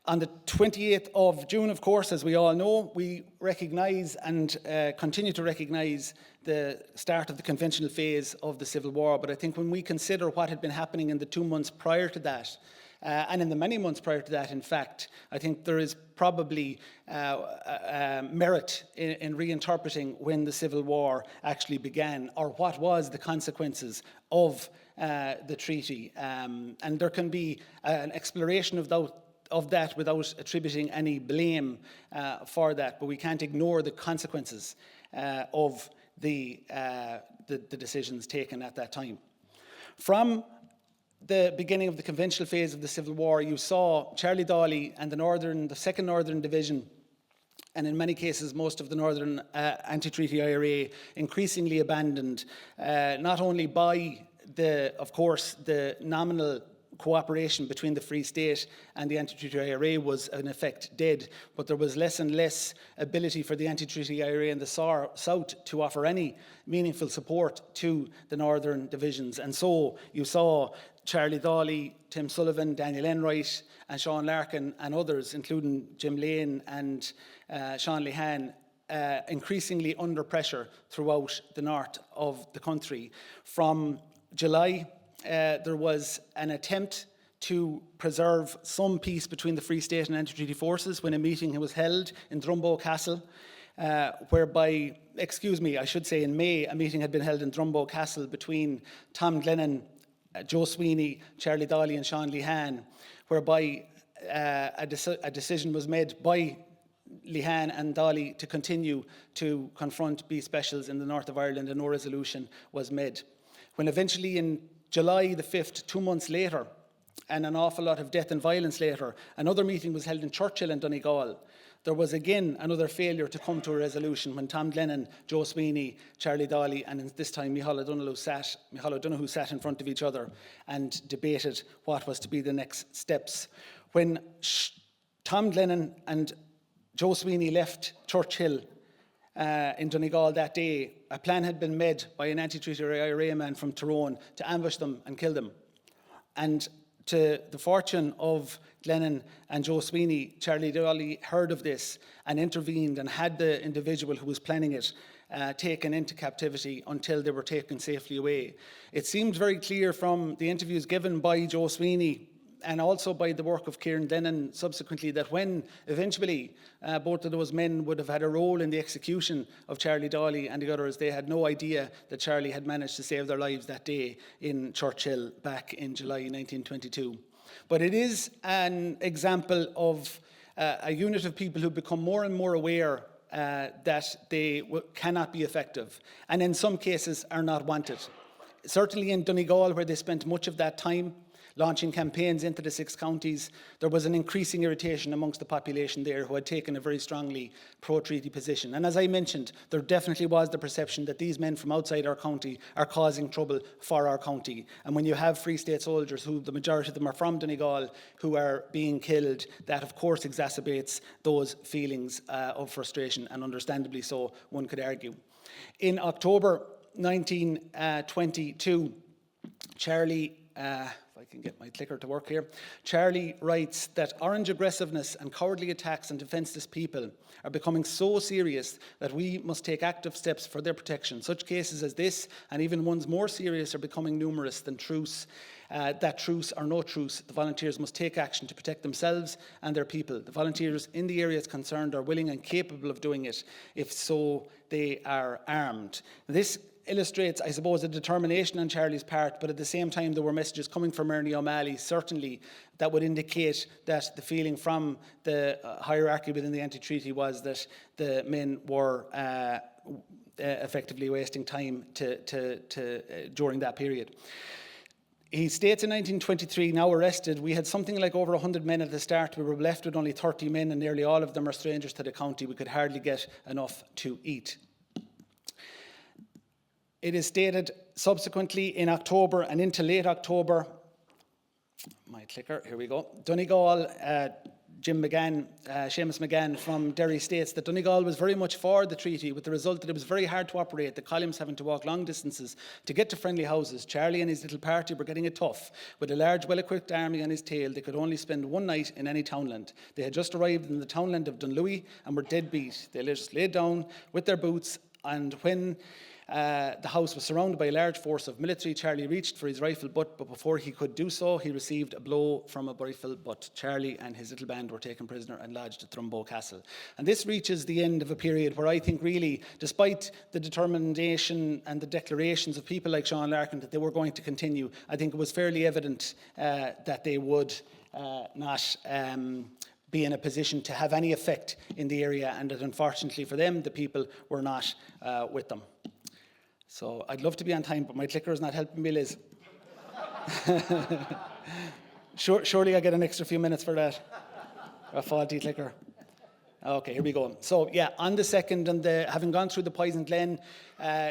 On the 28th of June, of course, as we all know, we recognise and continue to recognise the start of the conventional phase of the Civil War. But I think when we consider what had been happening in the 2 months prior to that, and in the many months prior to that, in fact, I think there is probably merit in reinterpreting when the Civil War actually began, or what was the consequences of the treaty. And there can be an exploration of that without attributing any blame for that, but we can't ignore the consequences of the decisions taken at that time. From the beginning of the conventional phase of the Civil War, you saw Charlie Dawley and the 2nd Northern Division, and in many cases most of the Northern anti-treaty IRA, increasingly abandoned, not only by of course, the nominal cooperation between the Free State and the anti-treaty IRA was in effect dead, but there was less and less ability for the anti-treaty IRA in the south to offer any meaningful support to the northern divisions. And so you saw Charlie Dawley, Tim Sullivan, Daniel Enright and Sean Larkin and others, including Jim Lane and Sean Lehan, increasingly under pressure throughout the north of the country. From July, there was an attempt to preserve some peace between the Free State and anti-treaty forces when a meeting was held in Drumboe Castle, whereby, I should say in May, a meeting had been held in Drumboe Castle between Tom Glennon, Joe Sweeney, Charlie Dawley and Sean Lehan, whereby a decision was made by Lehan and Dawley to continue to confront B Specials in the north of Ireland, and no resolution was made. When eventually in July the 5th, 2 months later, and an awful lot of death and violence later, another meeting was held in Churchill in Donegal. There was again another failure to come to a resolution when Tom Glennon, Joe Sweeney, Charlie Dawley, and this time Micheál O'Donoghue sat in front of each other and debated what was to be the next steps. When Tom Glennon and Joe Sweeney left Churchill in Donegal that day, a plan had been made by an anti-treaty IRA man from Tyrone to ambush them and kill them. And to the fortune of Glennon and Joe Sweeney, Charlie Dawley heard of this and intervened and had the individual who was planning it taken into captivity until they were taken safely away. It seemed very clear from the interviews given by Joe Sweeney and also by the work of Kieran Glennon subsequently, that when eventually both of those men would have had a role in the execution of Charlie Dawley and the others, they had no idea that Charlie had managed to save their lives that day in Churchill back in July 1922. But it is an example of a unit of people who become more and more aware that they cannot be effective, and in some cases are not wanted. Certainly in Donegal, where they spent much of that time launching campaigns into the 6 counties, there was an increasing irritation amongst the population there who had taken a very strongly pro-treaty position. And as I mentioned, there definitely was the perception that these men from outside our county are causing trouble for our county. And when you have Free State soldiers, who the majority of them are from Donegal, who are being killed, that of course exacerbates those feelings of frustration, and understandably so, one could argue. In October 1922, Charlie, if I can get my clicker to work here, Charlie writes that orange aggressiveness and cowardly attacks on defenceless people are becoming so serious that we must take active steps for their protection. Such cases as this, and even ones more serious, are becoming numerous than truce. That truce or no truce, the volunteers must take action to protect themselves and their people. The volunteers in the areas concerned are willing and capable of doing it, if so they are armed. This illustrates, I suppose, a determination on Charlie's part, but at the same time there were messages coming from Ernie O'Malley, certainly, that would indicate that the feeling from the hierarchy within the anti-treaty was that the men were effectively wasting time during that period. He states in 1923, now arrested, we had something like over 100 men at the start. We were left with only 30 men, and nearly all of them are strangers to the county. We could hardly get enough to eat. It is stated subsequently in October and into late October, my clicker, here we go, Donegal, Seamus McGann from Derry states that Donegal was very much for the treaty, with the result that it was very hard to operate, the columns having to walk long distances to get to friendly houses. Charlie and his little party were getting it tough. With a large, well-equipped army on his tail, they could only spend one night in any townland. They had just arrived in the townland of Dunlewy and were dead beat. They just laid down with their boots, and when the house was surrounded by a large force of military, Charlie reached for his rifle butt, but before he could do so, he received a blow from a rifle butt. Charlie and his little band were taken prisoner and lodged at Drumboe Castle. And this reaches the end of a period where I think really, despite the determination and the declarations of people like Sean Larkin that they were going to continue, I think it was fairly evident that they would not be in a position to have any effect in the area, and that unfortunately for them, the people were not with them. So I'd love to be on time, but my clicker is not helping me, Liz. Surely I get an extra few minutes for that. A faulty clicker. Okay, here we go. So yeah, on the second, and having gone through the Poison Glen,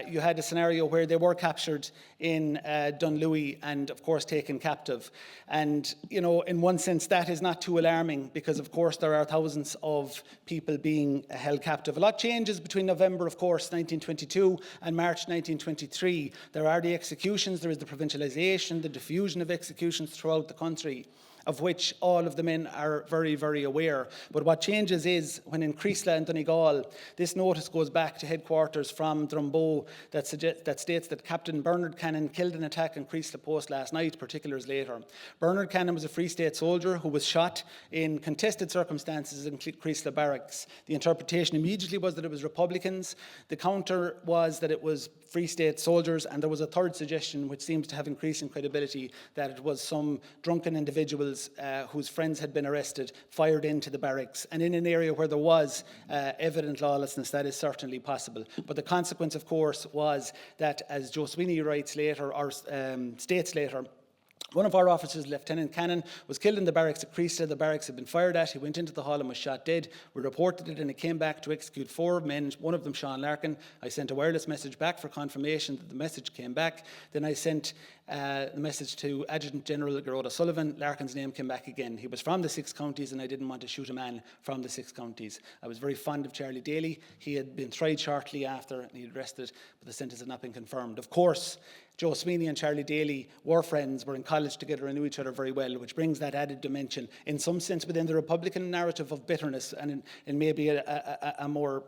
you had a scenario where they were captured in Dunlewy and of course taken captive. And you know, in one sense that is not too alarming, because of course there are thousands of people being held captive. A lot changes between November, of course, 1922 and March 1923. There are the executions, there is the provincialisation, the diffusion of executions throughout the country, of which all of the men are very, very aware. But what changes is when in Creesla and Donegal, this notice goes back to headquarters from Drumboe that states that Captain Bernard Cannon killed an attack on Creesla Post last night, particulars later. Bernard Cannon was a Free State soldier who was shot in contested circumstances in Creesla Barracks. The interpretation immediately was that it was Republicans. The counter was that it was Free State soldiers, and there was a third suggestion which seems to have increasing credibility, that it was some drunken individuals whose friends had been arrested, fired into the barracks. And in an area where there was evident lawlessness, that is certainly possible. But the consequence, of course, was that, as Joe Sweeney writes later, or states later, one of our officers, Lieutenant Cannon, was killed in the barracks at Creesla. The barracks had been fired at. He went into the hall and was shot dead. We reported it, and it came back to execute 4 men, one of them Sean Larkin. I sent a wireless message back for confirmation that the message came back. Then I sent the message to Adjutant General Garrod Sullivan. Larkin's name came back again. He was from the 6 counties, and I didn't want to shoot a man from the 6 counties. I was very fond of Charlie Daly. He had been tried shortly after, and he had arrested, but the sentence had not been confirmed. Of course, Joe Sweeney and Charlie Daly were friends, were in college together and knew each other very well, which brings that added dimension, in some sense, within the Republican narrative of bitterness, and in maybe a more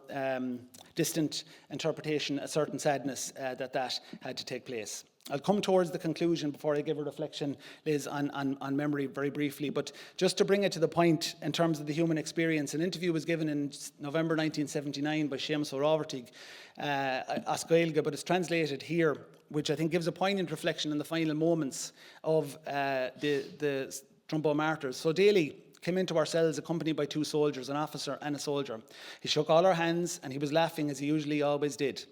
distant interpretation, a certain sadness that had to take place. I'll come towards the conclusion before I give a reflection, Liz, on memory very briefly, but just to bring it to the point in terms of the human experience, an interview was given in November 1979 by Seamus O'Rovertig, Oscailga, but it's translated here, which I think gives a poignant reflection on the final moments of the Drumboe Martyrs. So Daly came into our cells accompanied by 2 soldiers, an officer and a soldier. He shook all our hands and he was laughing as he usually always did.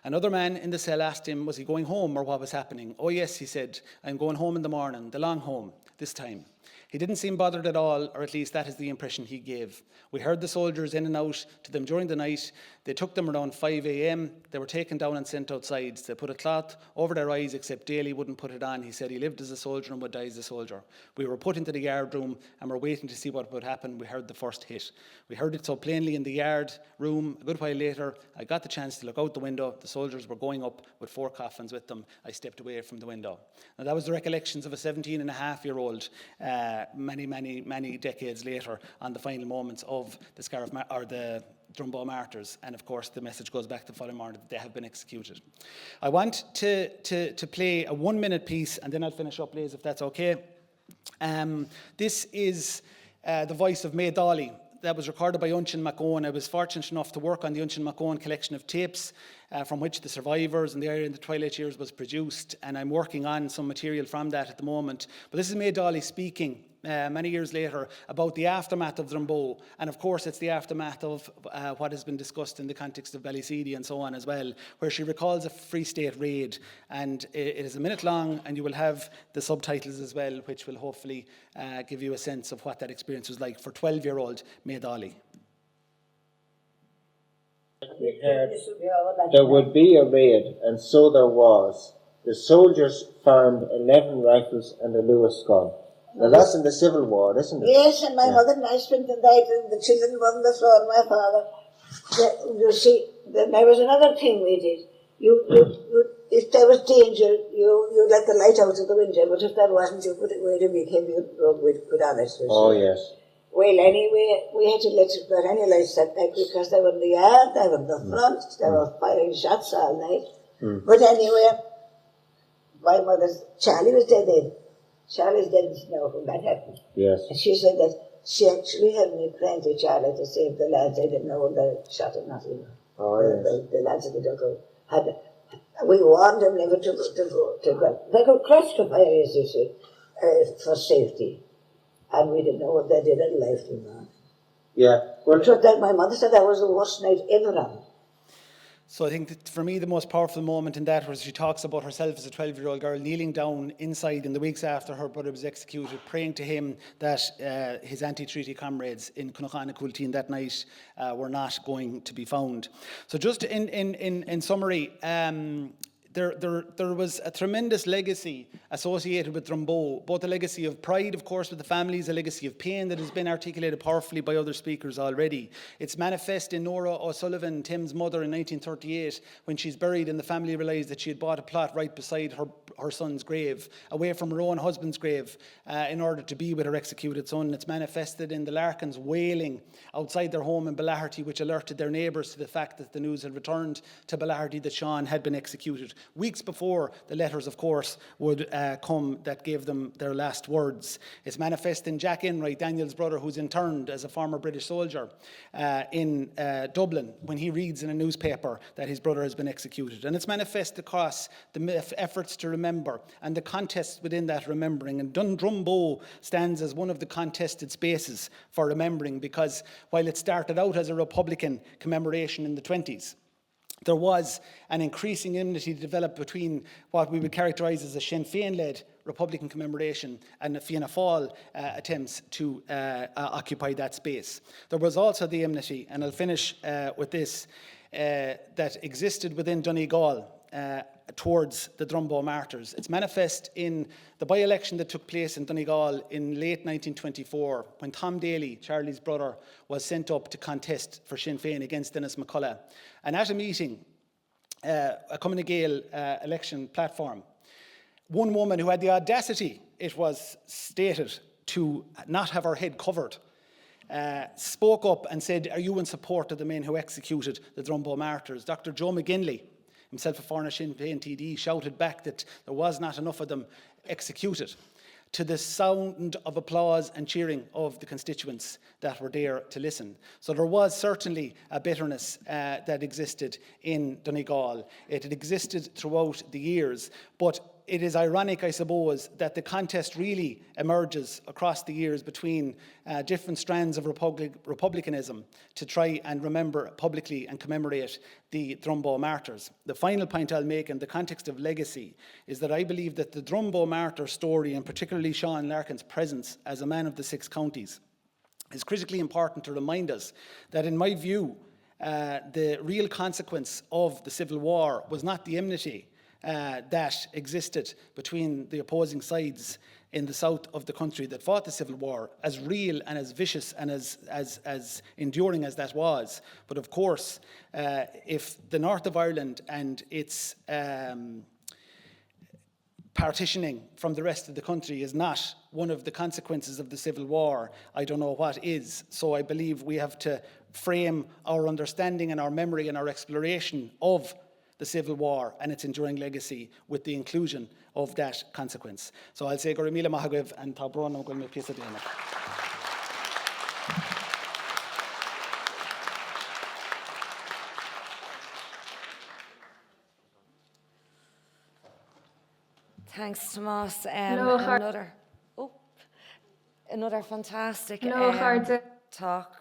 Another man in the cell asked him, was he going home or what was happening? Oh yes, he said, I'm going home in the morning, the long home, this time. He didn't seem bothered at all, or at least that is the impression he gave. We heard the soldiers in and out to them during the night. They took them around 5 a.m. They were taken down and sent outside. They put a cloth over their eyes, except Daly wouldn't put it on. He said he lived as a soldier and would die as a soldier. We were put into the yard room and were waiting to see what would happen. We heard the first hit. We heard it so plainly in the yard room. A good while later, I got the chance to look out the window. The soldiers were going up with 4 coffins with them. I stepped away from the window. Now, that was the recollections of a 17-and-a-half-year-old many decades later, on the final moments of the Drumboe Martyrs, and of course the message goes back the following morning that they have been executed. I want to play a 1-minute piece, and then I'll finish up, Liz, if that's okay. This is the voice of May Dolly. That was recorded by Unchin McOwen. I was fortunate enough to work on the Unchin McOwen collection of tapes from which The Survivors and The Area in the Twilight Years was produced, and I'm working on some material from that at the moment. But this is May Dolly speaking. many years later, about the aftermath of Drumboe. And of course, it's the aftermath of what has been discussed in the context of Ballyseedy and so on as well, where she recalls a Free State raid. And it is a minute long, and you will have the subtitles as well, which will hopefully give you a sense of what that experience was like for 12-year-old Maid Ollie. We heard there would be a raid, and so there was. The soldiers found 11 rifles and a Lewis gun. Now that's in the Civil War, isn't it? Yes, and my mother and I spent the night, and the children were on the floor, and my father. You see, then there was another thing we did. If there was danger, you let the light out of the window, but if there wasn't, you put it where the weekend you would put on it. Oh, yes. Well, anyway, we had to let any lights that night because they were in the yard, they were in the front, they were firing shots all night. But anyway, my mother's, Charlie was dead then. Charlie's dead now when that happened. Yes. And she said that she actually had me praying to Charlie to save the lads. I didn't know they shot him, not him. Oh, yes. The lads of the Duckle had. We warned them never to go. They could cross the fire, as you say, for safety. And we didn't know what they did and left him on. Yeah. Well, That my mother said that was the worst night ever on. So I think that for me the most powerful moment in that was she talks about herself as a 12-year-old girl kneeling down inside in the weeks after her brother was executed, praying to him that his anti-treaty comrades in Cunachana-Coolteen that night were not going to be found. So just in summary, there was a tremendous legacy associated with Drumboe, both a legacy of pride, of course, with the families, a legacy of pain that has been articulated powerfully by other speakers already. It's manifest in Nora O'Sullivan, Tim's mother, in 1938, when she's buried and the family realised that she had bought a plot right beside her son's grave, away from her own husband's grave, in order to be with her executed son. It's manifested in the Larkins wailing outside their home in Bellaherty, which alerted their neighbours to the fact that the news had returned to Bellaherty that Sean had been executed. Weeks before the letters, of course, would come that gave them their last words. It's manifest in Jack Enright, Daniel's brother, who's interned as a former British soldier in Dublin, when he reads in a newspaper that his brother has been executed. And it's manifest across the efforts to remember and the contests within that remembering. And Drumboe stands as one of the contested spaces for remembering, because while it started out as a Republican commemoration in the 20s, there was an increasing enmity developed between what we would characterise as a Sinn Féin-led Republican commemoration and the Fianna Fáil attempts to occupy that space. There was also the enmity, and I'll finish with this, that existed within Donegal towards the Drumboe Martyrs. It's manifest in the by-election that took place in Donegal in late 1924, when Tom Daly, Charlie's brother, was sent up to contest for Sinn Féin against Dennis McCullough. And at a meeting, a Cumann na Gael election platform, one woman who had the audacity, it was stated, to not have her head covered, spoke up and said, "Are you in support of the men who executed the Drumboe Martyrs?" Dr. Joe McGinley, himself a former Sinn Féin TD, shouted back that there was not enough of them executed, to the sound of applause and cheering of the constituents that were there to listen. So there was certainly a bitterness that existed in Donegal. It had existed throughout the years, but it is ironic, I suppose, that the contest really emerges across the years between different strands of republicanism to try and remember publicly and commemorate the Drumboe Martyrs. The final point I'll make in the context of legacy is that I believe that the Drumboe Martyr story, and particularly Sean Larkin's presence as a man of the 6 counties, is critically important to remind us that, in my view, the real consequence of the Civil War was not the enmity that existed between the opposing sides in the south of the country that fought the Civil War, as real and as vicious and as enduring as that was. But of course, if the north of Ireland and its partitioning from the rest of the country is not one of the consequences of the Civil War, I don't know what is. So I believe we have to frame our understanding and our memory and our exploration of the Civil War and its enduring legacy with the inclusion of that consequence. So I'll say Goramila Mahagav and Tabrona Gulme Pisadena. Thanks, Tomás. Another Another fantastic No, Carter. talk.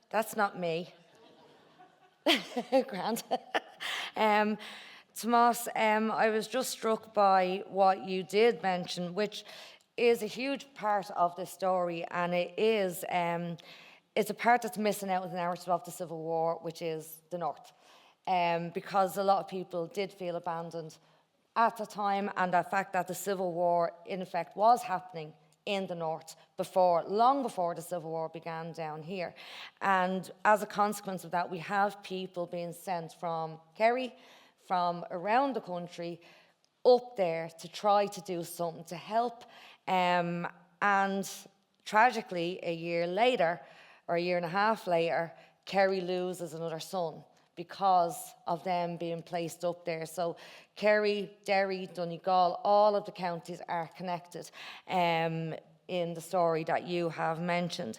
That's not me. Grant. Tomás, I was just struck by what you did mention, which is a huge part of the story, and it is it's a part that's missing out in the narrative of the Civil War, which is the North, because a lot of people did feel abandoned at the time, and the fact that the Civil War, in effect, was happening in the North long before the Civil War began down here. And as a consequence of that, we have people being sent from Kerry, from around the country, up there to try to do something to help. And tragically, a year later, or a year and a half later, Kerry loses another son because of them being placed up there. So Kerry, Derry, Donegal, all of the counties are connected in the story that you have mentioned.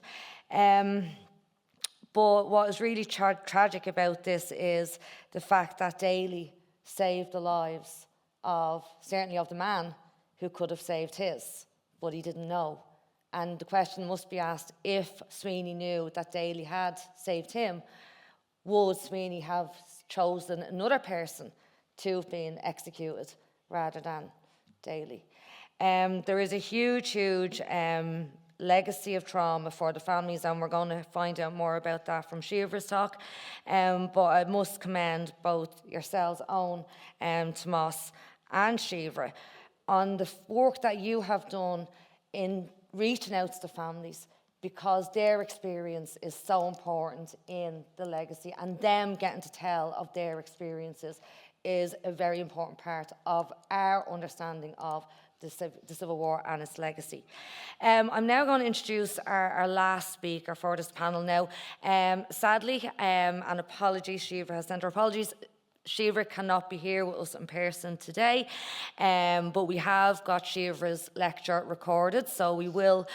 But what is really tragic about this is the fact that Daly saved the lives certainly of the man who could have saved his, but he didn't know. And the question must be asked, if Sweeney knew that Daly had saved him, would Sweeney have chosen another person to have been executed rather than Daly? There is a huge legacy of trauma for the families, and we're going to find out more about that from Síobhra's talk. But I must commend both yourselves, Owen, Tomás and Síobhra, on the work that you have done in reaching out to the families, because their experience is so important in the legacy, and them getting to tell of their experiences is a very important part of our understanding of the Civil War and its legacy. I'm now going to introduce our last speaker for this panel now. Sadly, and apologies, Síobhra has sent her apologies, Síobhra cannot be here with us in person today, but we have got Síobhra's lecture recorded, so we will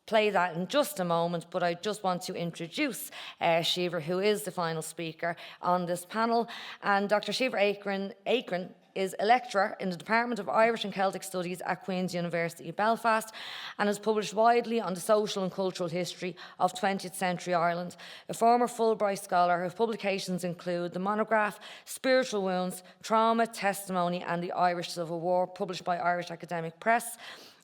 play that in just a moment. But I just want to introduce Síobhra, who is the final speaker on this panel. And Dr. Síobhra Aiken is a lecturer in the Department of Irish and Celtic Studies at Queen's University, Belfast, and has published widely on the social and cultural history of 20th century Ireland. A former Fulbright scholar, her publications include the monograph Spiritual Wounds, Trauma, Testimony and the Irish Civil War, published by Irish Academic Press,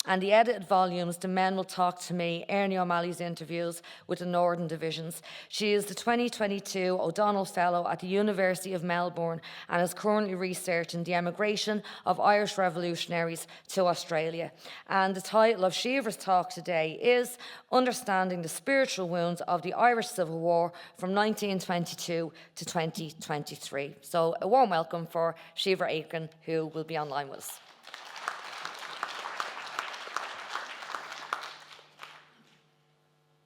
and the edited volumes, The Men Will Talk to Me, Ernie O'Malley's interviews with the Northern Divisions. She is the 2022 O'Donnell Fellow at the University of Melbourne and is currently researching the emigration of Irish revolutionaries to Australia. And the title of Síobhra's talk today is Understanding the Spiritual Wounds of the Irish Civil War from 1922 to 2023. So a warm welcome for Síobhra Aiken, who will be online with us.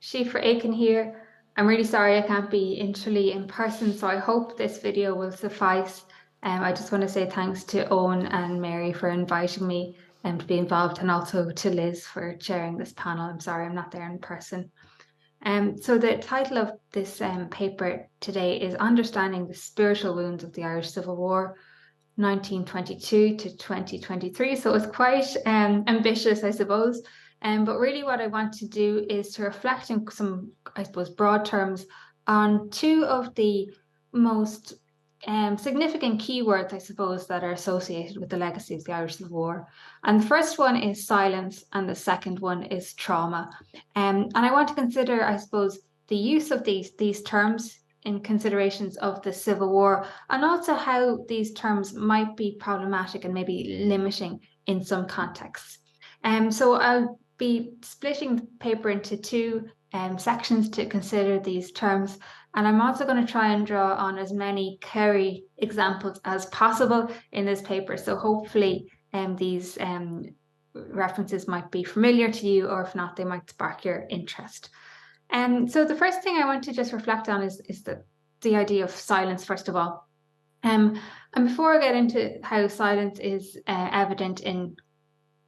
Síobhra Aiken here. I'm really sorry I can't be in Tralee in person, so I hope this video will suffice. I just want to say thanks to Owen and Mary for inviting me to be involved, and also to Liz for chairing this panel. I'm sorry I'm not there in person. So the title of this paper today is Understanding the Spiritual Wounds of the Irish Civil War, 1922 to 2023. So it's quite ambitious, I suppose. But really what I want to do is to reflect in some, I suppose, broad terms on two of the most significant keywords, I suppose, that are associated with the legacy of the Irish Civil War. And the first one is silence, and the second one is trauma. And I want to consider, I suppose, the use of these terms in considerations of the Civil War, and also how these terms might be problematic and maybe limiting in some contexts. So I'll be splitting the paper into two sections to consider these terms, and I'm also going to try and draw on as many Kerry examples as possible in this paper. So hopefully these references might be familiar to you, or if not, they might spark your interest. So the first thing I want to just reflect on is the idea of silence, first of all. And before I get into how silence is evident in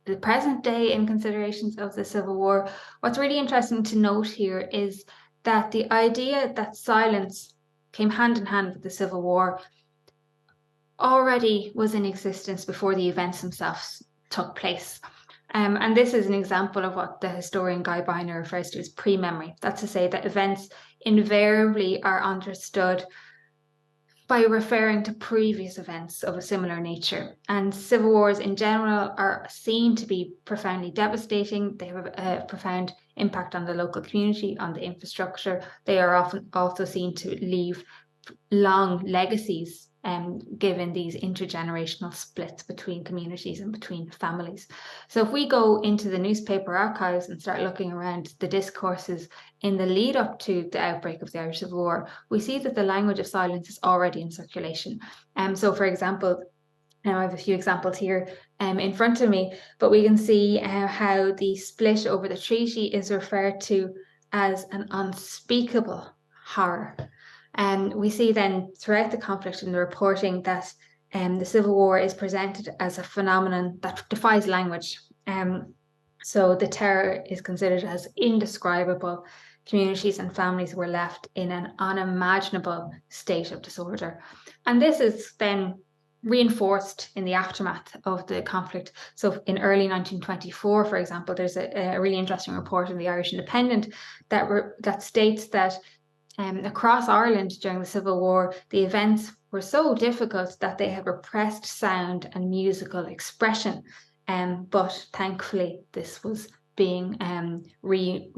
the present day in considerations of the Civil War, what's really interesting to note here is that the idea that silence came hand in hand with the Civil War already was in existence before the events themselves took place. And this is an example of what the historian Guy Biner refers to as pre-memory. That's to say that events invariably are understood by referring to previous events of a similar nature. And civil wars in general are seen to be profoundly devastating. They have a profound impact on the local community, on the infrastructure. They are often also seen to leave long legacies, given these intergenerational splits between communities and between families. So if we go into the newspaper archives and start looking around the discourses in the lead up to the outbreak of the Irish Civil War, we see that the language of silence is already in circulation. So for example, now I have a few examples here in front of me, but we can see how the split over the treaty is referred to as an unspeakable horror. And we see then throughout the conflict in the reporting that the Civil War is presented as a phenomenon that defies language. So the terror is considered as indescribable. Communities and families were left in an unimaginable state of disorder. And this is then reinforced in the aftermath of the conflict. So in early 1924, for example, there's a really interesting report in the Irish Independent that states that across Ireland during the Civil War, the events were so difficult that they had repressed sound and musical expression. But thankfully, this was being redressed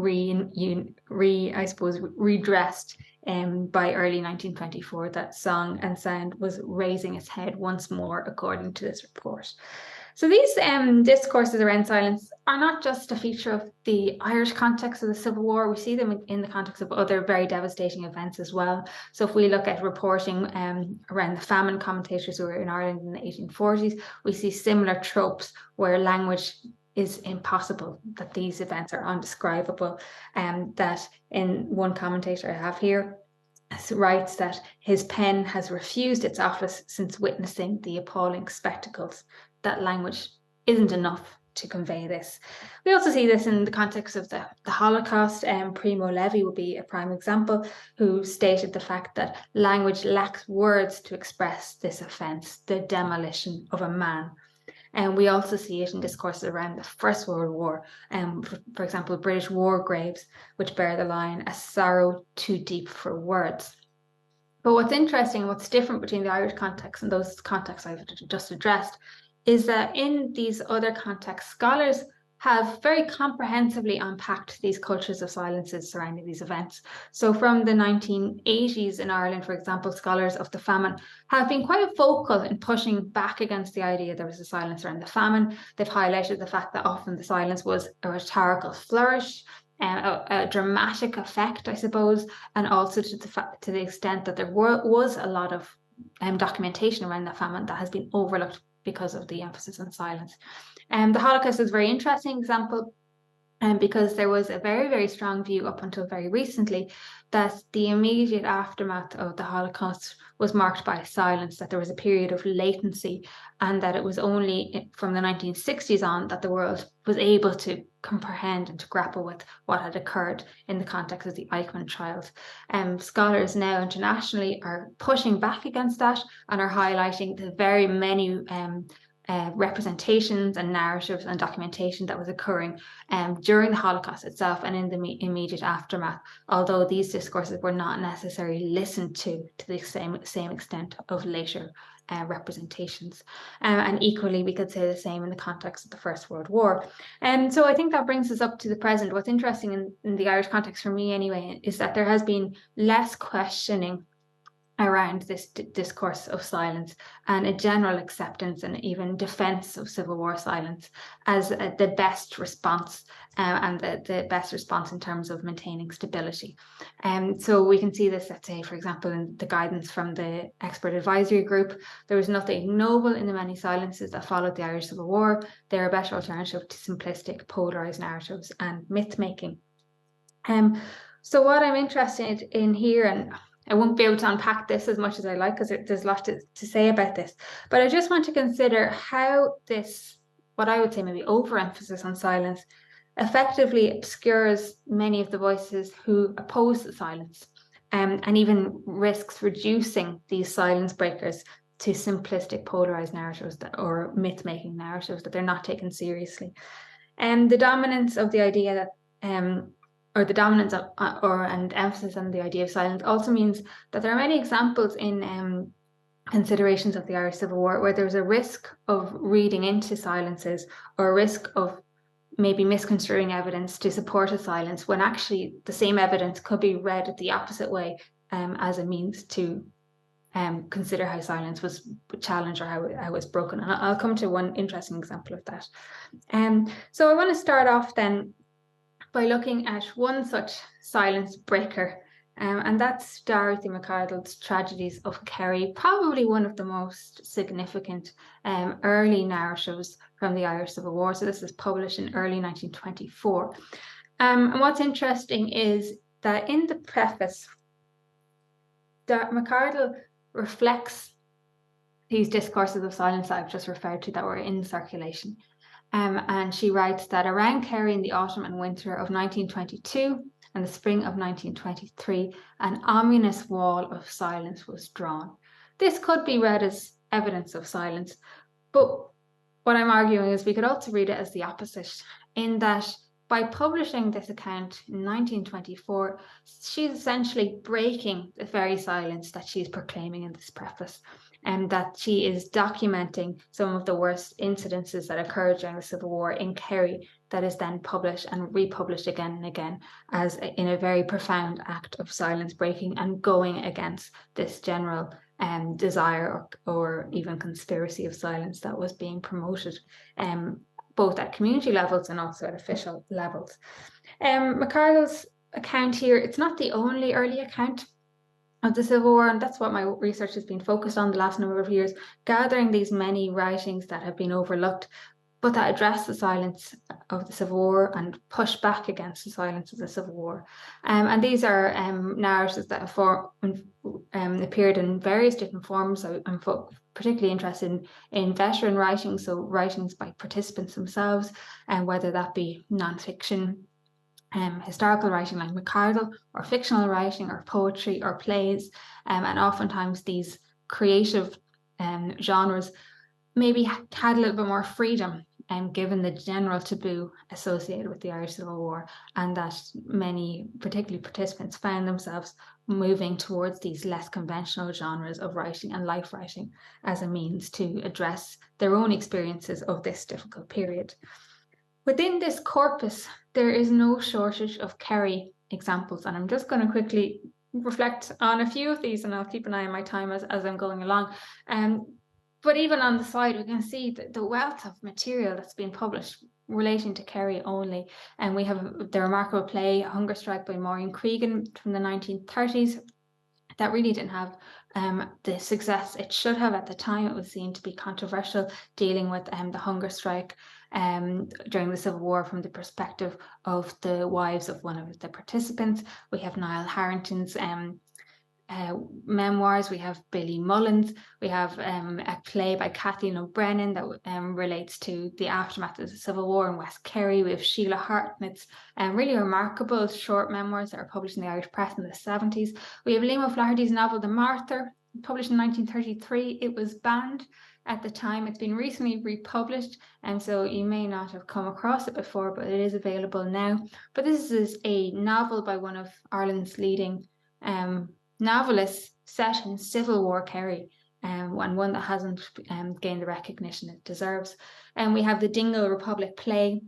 by early 1924. That song and sound was raising its head once more, according to this report. So these discourses around silence are not just a feature of the Irish context of the Civil War. We see them in the context of other very devastating events as well. So if we look at reporting around the famine, commentators who were in Ireland in the 1840s, we see similar tropes where language is impossible, that these events are undescribable, and that in one commentator I have here writes that his pen has refused its office since witnessing the appalling spectacles. That language isn't enough to convey this. We also see this in the context of the Holocaust. Primo Levi would be a prime example, who stated the fact that language lacks words to express this offence, the demolition of a man. And we also see it in discourses around the First World War, for example, British war graves, which bear the line, "a sorrow too deep for words." But what's interesting and what's different between the Irish context and those contexts I've just addressed is that in these other contexts, scholars have very comprehensively unpacked these cultures of silences surrounding these events. So from the 1980s in Ireland, for example, scholars of the famine have been quite vocal in pushing back against the idea there was a silence around the famine. They've highlighted the fact that often the silence was a rhetorical flourish, a dramatic effect, I suppose, and also to the extent that there was a lot of documentation around the famine that has been overlooked because of the emphasis on silence. The Holocaust is a very interesting example, because there was a very, very strong view up until very recently that the immediate aftermath of the Holocaust was marked by silence, that there was a period of latency, and that it was only from the 1960s on that the world was able to comprehend and to grapple with what had occurred in the context of the Aiken trials. Scholars now internationally are pushing back against that and are highlighting the very many representations and narratives and documentation that was occurring during the Holocaust itself and in the immediate aftermath, although these discourses were not necessarily listened to the same extent of later representations. And equally, we could say the same in the context of the First World War. And so I think that brings us up to the present. What's interesting in the Irish context, for me anyway, is that there has been less questioning around this discourse of silence and a general acceptance and even defense of Civil War silence as the best response and the best response in terms of maintaining stability. So we can see this, let's say, for example, in the guidance from the expert advisory group. There was nothing noble in the many silences that followed the Irish Civil War. They're a better alternative to simplistic, polarized narratives and myth-making. So what I'm interested in here, and I won't be able to unpack this as much as I like because there's a lot to say about this, but I just want to consider how this, what I would say maybe overemphasis on silence, effectively obscures many of the voices who oppose the silence, and even risks reducing these silence breakers to simplistic polarized narratives or myth-making narratives that they're not taken seriously. The dominance of the idea that, or the dominance of, and emphasis on the idea of silence also means that there are many examples in considerations of the Irish Civil War where there's a risk of reading into silences or a risk of maybe misconstruing evidence to support a silence when actually the same evidence could be read the opposite way as a means to consider how silence was challenged or how it was broken. And I'll come to one interesting example of that. So I want to start off then by looking at one such silence breaker, and that's Dorothy McArdle's Tragedies of Kerry, probably one of the most significant early narratives from the Irish Civil War. So this was published in early 1924. And what's interesting is that in the preface, that McArdle reflects these discourses of silence that I've just referred to that were in circulation. And she writes that around Kerry in the autumn and winter of 1922 and the spring of 1923, an ominous wall of silence was drawn. This could be read as evidence of silence, but what I'm arguing is we could also read it as the opposite, in that by publishing this account in 1924, she's essentially breaking the very silence that she's proclaiming in this preface, and that she is documenting some of the worst incidences that occurred during the Civil War in Kerry that is then published and republished again and again as in a very profound act of silence breaking and going against this general desire or even conspiracy of silence that was being promoted both at community levels and also at official levels. McArdle's account here, it's not the only early account of the Civil War, and that's what my research has been focused on the last number of years, gathering these many writings that have been overlooked, but that address the silence of the Civil War and push back against the silence of the Civil War. And these are narratives that have appeared in various different forms. So I'm particularly interested in veteran writing, so writings by participants themselves, and whether that be non-fiction, historical writing like McArdle, or fictional writing, or poetry, or plays, and oftentimes these creative genres maybe had a little bit more freedom given the general taboo associated with the Irish Civil War, and that many, particularly participants, found themselves moving towards these less conventional genres of writing and life writing as a means to address their own experiences of this difficult period. Within this corpus, there is no shortage of Kerry examples, and I'm just going to quickly reflect on a few of these, and I'll keep an eye on my time as I'm going along. But even on the slide, we can see the wealth of material that's been published relating to Kerry only. And we have the remarkable play Hunger Strike by Maureen Cregan from the 1930s that really didn't have the success it should have at the time. It was seen to be controversial, dealing with the hunger strike during the Civil War from the perspective of the wives of one of the participants. We have Niall Harrington's memoirs, we have Billy Mullins, we have a play by Kathleen O'Brennan that relates to the aftermath of the Civil War in West Kerry. We have Sheila Hartnett's really remarkable short memoirs that are published in the Irish press in the 70s. We have Liam O'Flaherty's novel The Martyr, published in 1933. It was banned at the time. It's been recently republished, and so you may not have come across it before, but it is available now. But this is a novel by one of Ireland's leading novelists set in Civil War Kerry, and one that hasn't gained the recognition it deserves. And we have the Dingle Republic play,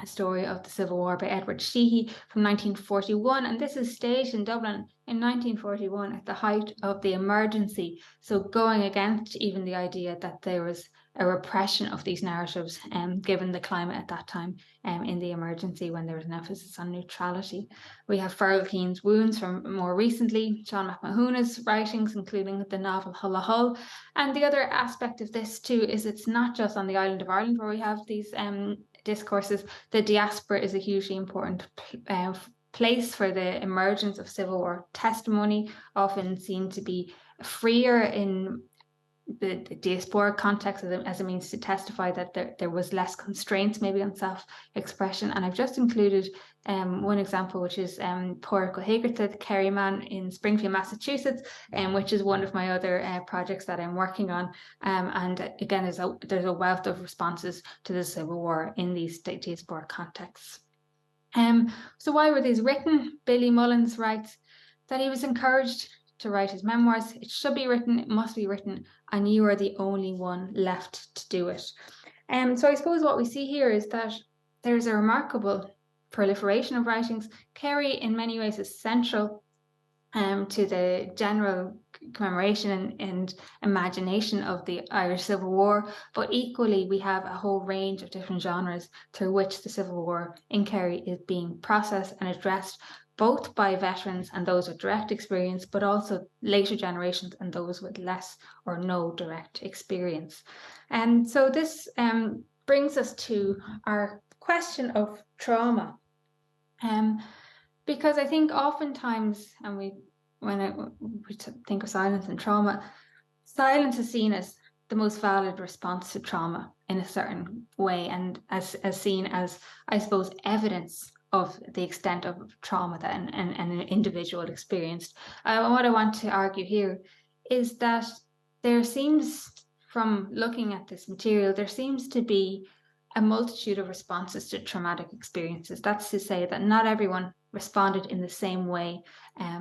a story of the Civil War by Edward Sheehy from 1941, and this is staged in Dublin in 1941 at the height of the emergency, so going against even the idea that there was a repression of these narratives, given the climate at that time in the emergency when there was an emphasis on neutrality. We have Fergal Keane's Wounds from more recently, Sean McMahon's writings, including the novel Hulla Hull. And the other aspect of this too is it's not just on the island of Ireland where we have these discourses. The diaspora is a hugely important place for the emergence of Civil War testimony, often seen to be freer in the diaspora context as a means to testify that there was less constraints maybe on self-expression. And I've just included one example, which is Pádraig Ó Hégirte, the Kerry man in Springfield, Massachusetts, which is one of my other projects that I'm working on. And again, there's a wealth of responses to the Civil War in these diaspora contexts. So why were these written? Billy Mullins writes that he was encouraged to write his memoirs. It should be written, it must be written, and you are the only one left to do it. So I suppose what we see here is that there's a remarkable proliferation of writings. Kerry in many ways is central to the general commemoration and imagination of the Irish Civil War, but equally we have a whole range of different genres through which the Civil War in Kerry is being processed and addressed, both by veterans and those with direct experience, but also later generations and those with less or no direct experience. And so this brings us to our question of trauma. Because I think oftentimes, and when we think of silence and trauma, silence is seen as the most valid response to trauma in a certain way, and as seen as, I suppose, evidence of the extent of trauma that an individual experienced. What I want to argue here is that there seems, from looking at this material, there seems to be a multitude of responses to traumatic experiences. That's to say that not everyone responded in the same way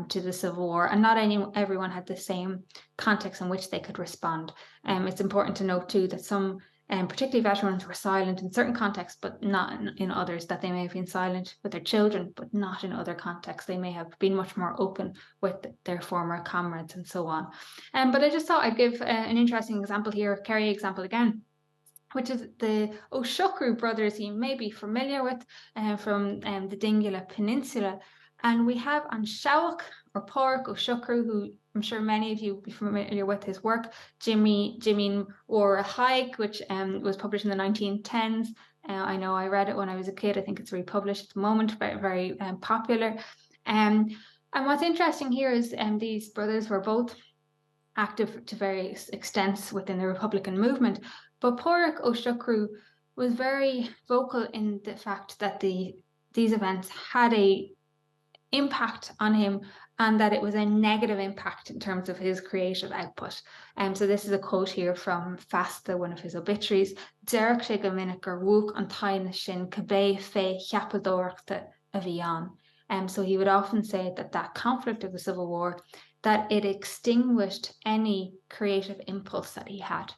to the Civil War, and not everyone had the same context in which they could respond. It's important to note too that some, particularly veterans, were silent in certain contexts, but not in others, that they may have been silent with their children, but not in other contexts. They may have been much more open with their former comrades and so on. But I just thought I'd give an interesting example here, a Kerry example again, which is the O'Shuckru brothers you may be familiar with from the Dingula Peninsula. And we have An Seabhach, or Pádraig O'Shuckru, who I'm sure many of you will be familiar with his work, Jimmy or a Hike, which was published in the 1910s. I know I read it when I was a kid. I think it's republished at the moment, very popular. And what's interesting here is these brothers were both active to various extents within the Republican movement, but Pádraig O'Shuckru was very vocal in the fact that these events had a impact on him, and that it was a negative impact in terms of his creative output. So this is a quote here from Fasta, one of his obituaries. Derek sé go minic gur bhuac an taithne sin cabbé fé cheapadóireachta a bhí an. So he would often say that conflict of the Civil War, that it extinguished any creative impulse that he had,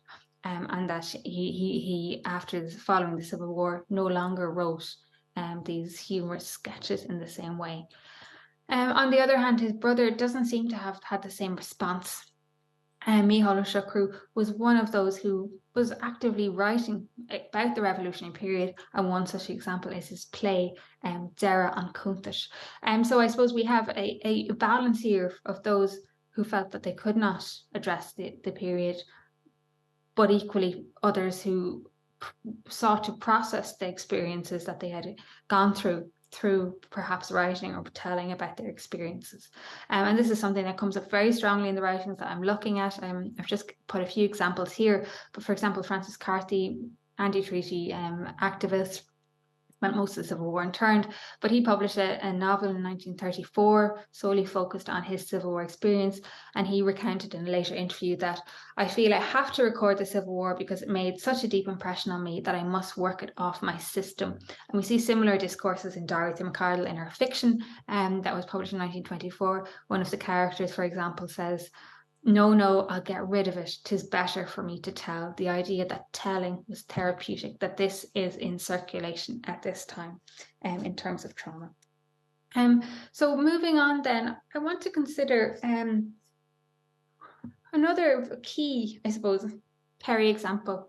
and that he after following the Civil War no longer wrote these humorous sketches in the same way. On the other hand, his brother doesn't seem to have had the same response. Mícheál O'Shuckru was one of those who was actively writing about the revolutionary period, and one such example is his play Dara an Cúntais. So I suppose we have a balance here of those who felt that they could not address the period, but equally others who sought to process the experiences that they had gone through perhaps writing or telling about their experiences. And this is something that comes up very strongly in the writings that I'm looking at. I've just put a few examples here, but for example, Francis Carthy, anti-treaty activist, spent most of the Civil War interned, but he published a novel in 1934 solely focused on his Civil War experience, and he recounted in a later interview that I feel I have to record the Civil War because it made such a deep impression on me that I must work it off my system. And we see similar discourses in Dorothy McArdle in her fiction that was published in 1924. One of the characters, for example, says, No, I'll get rid of it. 'Tis better for me to tell. The idea that telling was therapeutic, that this is in circulation at this time in terms of trauma. So moving on then, I want to consider another key, I suppose, Kerry example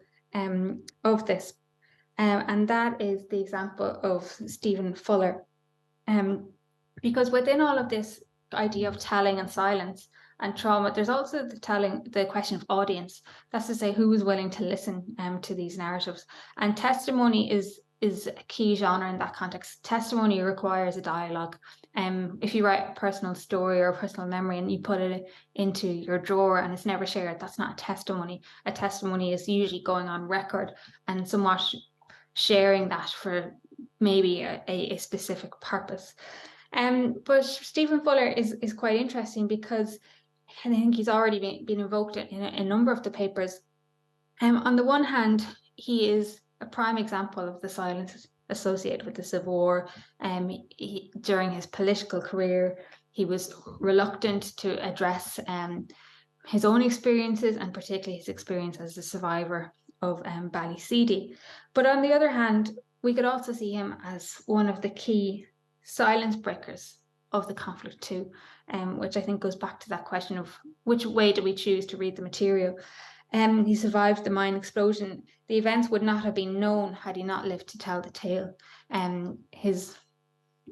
of this, and that is the example of Stephen Fuller. Because within all of this idea of telling and silence and trauma, there's also the question of audience. That's to say, who is willing to listen to these narratives. And testimony is a key genre in that context. Testimony requires a dialogue. If you write a personal story or a personal memory and you put it into your drawer and it's never shared, that's not a testimony. A testimony is usually going on record and somewhat sharing that for maybe a specific purpose. But Stephen Fuller is quite interesting because I think he's already been invoked in a number of the papers. On the one hand, he is a prime example of the silence associated with the Civil War. During his political career, he was reluctant to address his own experiences, and particularly his experience as a survivor of Ballyseedy. But on the other hand, we could also see him as one of the key silence breakers of the conflict too, which I think goes back to that question of which way do we choose to read the material. He survived the mine explosion. The events would not have been known had he not lived to tell the tale. His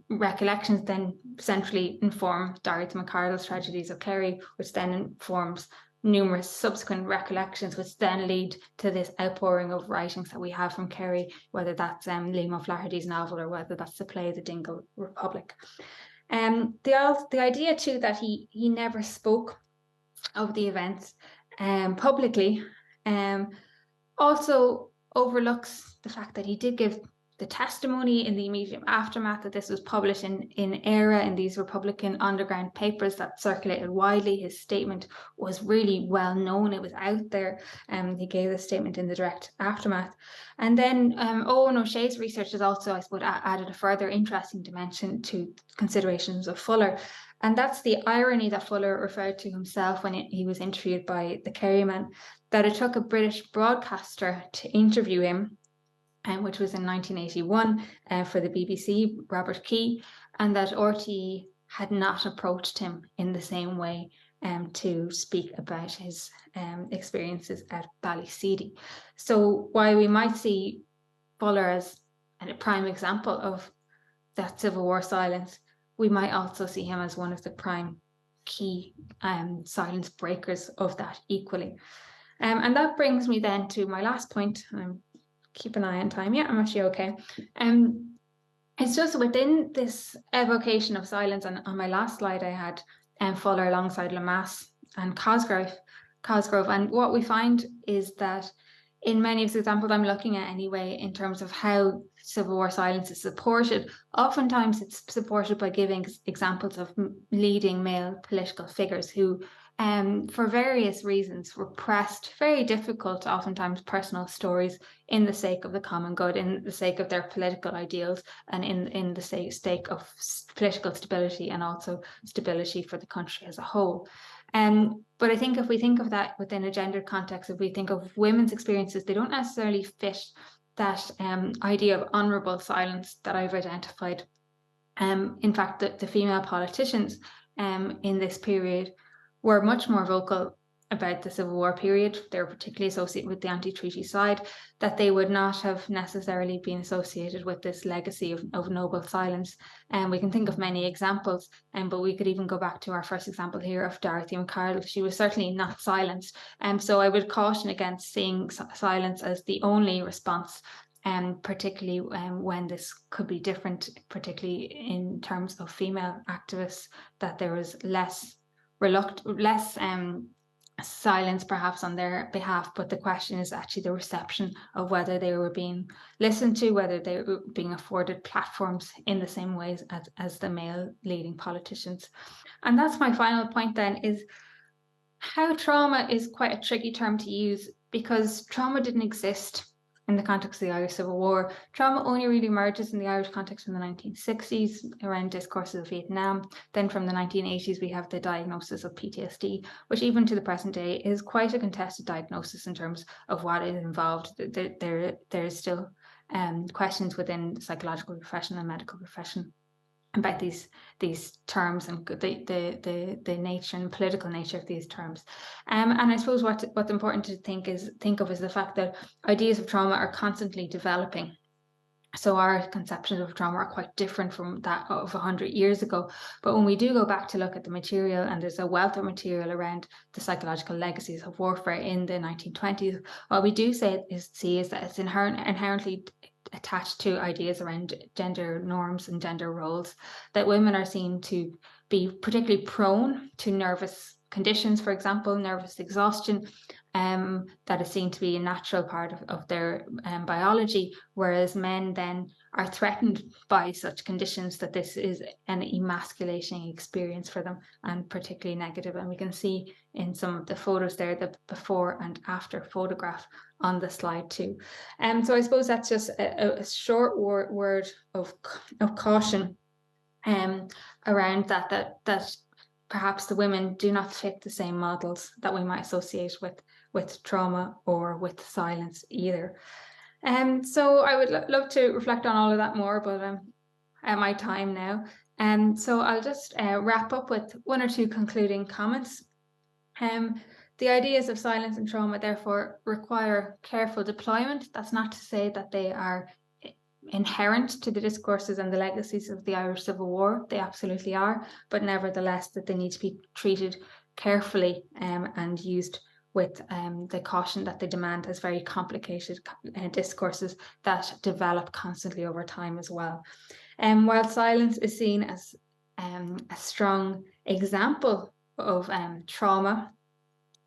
recollections then centrally inform Dorothy McCardle's tragedies of Kerry, which then informs numerous subsequent recollections, which then lead to this outpouring of writings that we have from Kerry, whether that's Liam O'Flaherty's novel or whether that's the play The Dingle Republic. The idea too that he never spoke of the events publicly also overlooks the fact that he did give the testimony in the immediate aftermath, that this was published in ERA, in these Republican underground papers that circulated widely. His statement was really well known, it was out there. He gave the statement in the direct aftermath. And then Owen O'Shea's research has also, I suppose, added a further interesting dimension to considerations of Fuller. And that's the irony that Fuller referred to himself when he was interviewed by the Kerryman, that it took a British broadcaster to interview him, which was in 1981 for the BBC, Robert Key, and that RTE had not approached him in the same way to speak about his experiences at Ballyseedy. So while we might see Fuller as a prime example of that Civil War silence, we might also see him as one of the prime key silence breakers of that equally. And that brings me then to my last point. Keep an eye on time. Yeah, I'm actually okay. It's just within this evocation of silence, and on my last slide I had Fuller alongside Lemass and Cosgrove. And what we find is that in many of the examples I'm looking at anyway, in terms of how Civil War silence is supported, oftentimes it's supported by giving examples of leading male political figures who, for various reasons, repressed very difficult, oftentimes personal stories in the sake of the common good, in the sake of their political ideals, and in the sake of political stability and also stability for the country as a whole. But I think if we think of that within a gendered context, if we think of women's experiences, they don't necessarily fit that idea of honourable silence that I've identified. In fact, the female politicians in this period were much more vocal about the Civil War period. They were particularly associated with the anti-treaty side, that they would not have necessarily been associated with this legacy of noble silence. And we can think of many examples, but we could even go back to our first example here of Dorothy McCardle. She was certainly not silenced. So I would caution against seeing silence as the only response, particularly when this could be different, particularly in terms of female activists, that there was less silence perhaps on their behalf, but the question is actually the reception of whether they were being listened to, whether they were being afforded platforms in the same ways as the male leading politicians. And that's my final point then, is how trauma is quite a tricky term to use, because trauma didn't exist in the context of the Irish Civil War. Trauma only really emerges in the Irish context in the 1960s around discourses of Vietnam. Then from the 1980s, we have the diagnosis of PTSD, which even to the present day is quite a contested diagnosis in terms of what is involved. There's still questions within the psychological profession and medical profession about these terms and the nature and political nature of these terms. And I suppose what's important to think of is the fact that ideas of trauma are constantly developing. So our conceptions of trauma are quite different from that of 100 years ago. But when we do go back to look at the material, and there's a wealth of material around the psychological legacies of warfare in the 1920s, what we do see is that it's inherently attached to ideas around gender norms and gender roles, that women are seen to be particularly prone to nervous conditions, for example, nervous exhaustion, that is seen to be a natural part of their biology, whereas men then are threatened by such conditions that this is an emasculating experience for them, and particularly negative. And we can see in some of the photos there the before and after photograph on the slide too. So I suppose that's just a short word of caution around that perhaps the women do not fit the same models that we might associate with trauma or with silence either. So I would love to reflect on all of that more, but I'm at my time now. So I'll just wrap up with one or two concluding comments. The ideas of silence and trauma therefore require careful deployment. That's not to say that they are inherent to the discourses and the legacies of the Irish Civil War. They absolutely are, but nevertheless that they need to be treated carefully and used with the caution that they demand as very complicated discourses that develop constantly over time as well. While silence is seen as a strong example of trauma,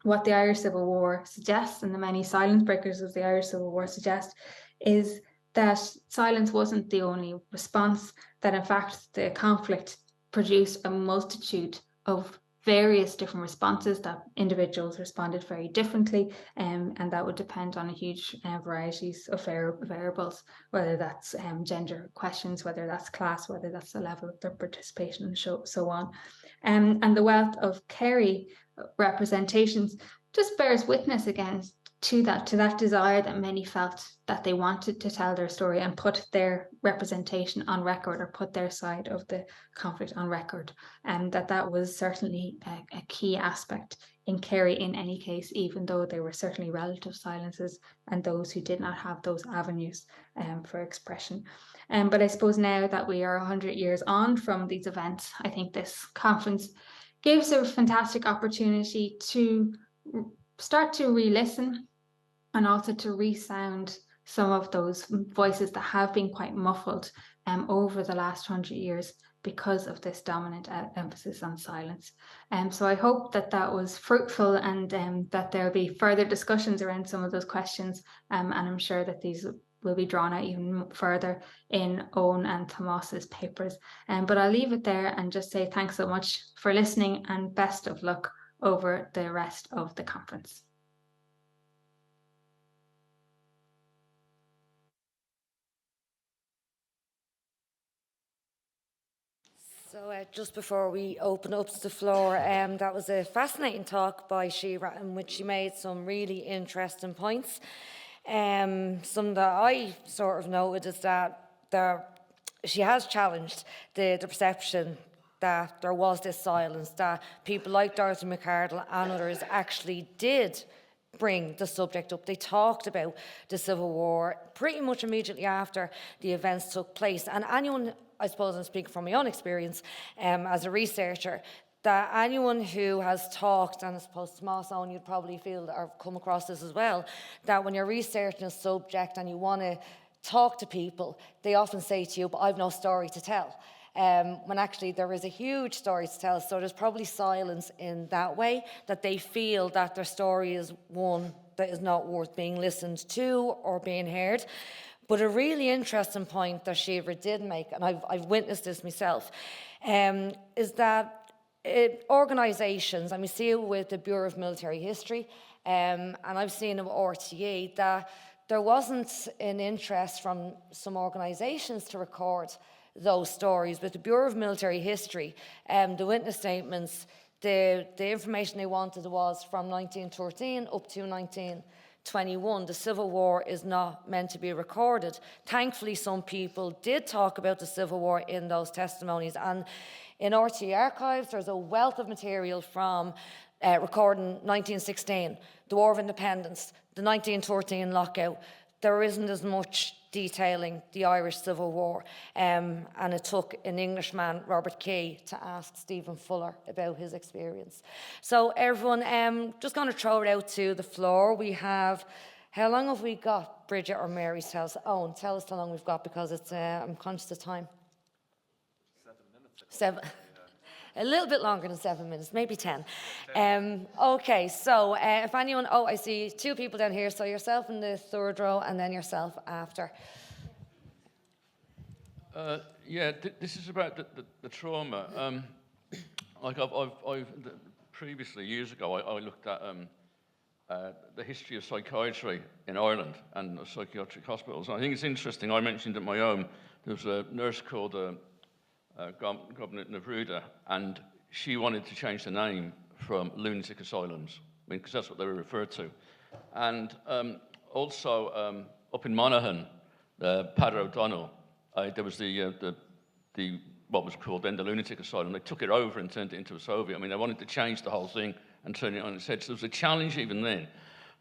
what the Irish Civil War suggests, and the many silence breakers of the Irish Civil War suggest, is that silence wasn't the only response, that in fact the conflict produced a multitude of various different responses, that individuals responded very differently, and that would depend on a huge varieties of variables, whether that's gender questions, whether that's class, whether that's the level of their participation, and so on. And the wealth of Kerry representations just bears witness again to that desire that many felt, that they wanted to tell their story and put their representation on record, or put their side of the conflict on record, and that was certainly a key aspect in Kerry in any case, even though there were certainly relative silences and those who did not have those avenues for expression. But I suppose now that we are 100 years on from these events, I think this conference gives a fantastic opportunity to start to re-listen and also to resound some of those voices that have been quite muffled over the last 100 years because of this dominant emphasis on silence. So I hope that was fruitful, and that there'll be further discussions around some of those questions, and I'm sure that these will be drawn out even further in Owen and Tomás's papers. But I'll leave it there and just say thanks so much for listening, and best of luck over the rest of the conference. So just before we open up to the floor, that was a fascinating talk by Síobhra, in which she made some really interesting points. Some that I sort of noted is that she has challenged the perception that there was this silence, that people like Dorothy McArdle and others actually did bring the subject up. They talked about the Civil War pretty much immediately after the events took place. And anyone, I suppose I'm speaking from my own experience as a researcher, that anyone who has talked, and I suppose Tomás, Owen, you'd probably feel or come across this as well, that when you're researching a subject and you want to talk to people, they often say to you, but I've no story to tell. When actually there is a huge story to tell. So there's probably silence in that way, that they feel that their story is one that is not worth being listened to or being heard. But a really interesting point that Síobhra did make, and I've witnessed this myself, is that organisations, and we see it with the Bureau of Military History, and I've seen it with RTE, that there wasn't an interest from some organisations to record those stories. With the Bureau of Military History, the witness statements, the information they wanted was from 1913 up to 1921. The Civil War is not meant to be recorded. Thankfully, some people did talk about the Civil War in those testimonies, and in RTE archives there's a wealth of material from recording 1916, the War of Independence, the 1913 lockout. There isn't as much detailing the Irish Civil War, and it took an Englishman, Robert Key, to ask Stephen Fuller about his experience. So everyone, just going to throw it out to the floor. We have, how long have we got, Bridget or Mary? Tell us how long we've got, because it's I'm conscious of time. 7 minutes. A little bit longer than 7 minutes, maybe 10. Okay, so if anyone, I see 2 people down here, so yourself in the third row and then yourself after. This is about the trauma. Like I've previously, years ago, I looked at the history of psychiatry in Ireland and psychiatric hospitals. And I think it's interesting. I mentioned at my own, there was a nurse called Combatants, and she wanted to change the name from lunatic asylums, because that's what they were referred to. And also up in Monaghan, Padre O'Donnell, there was the what was called then the lunatic asylum. They took it over and turned it into a Soviet. I mean, they wanted to change the whole thing and turn it on its head. So there was a challenge even then.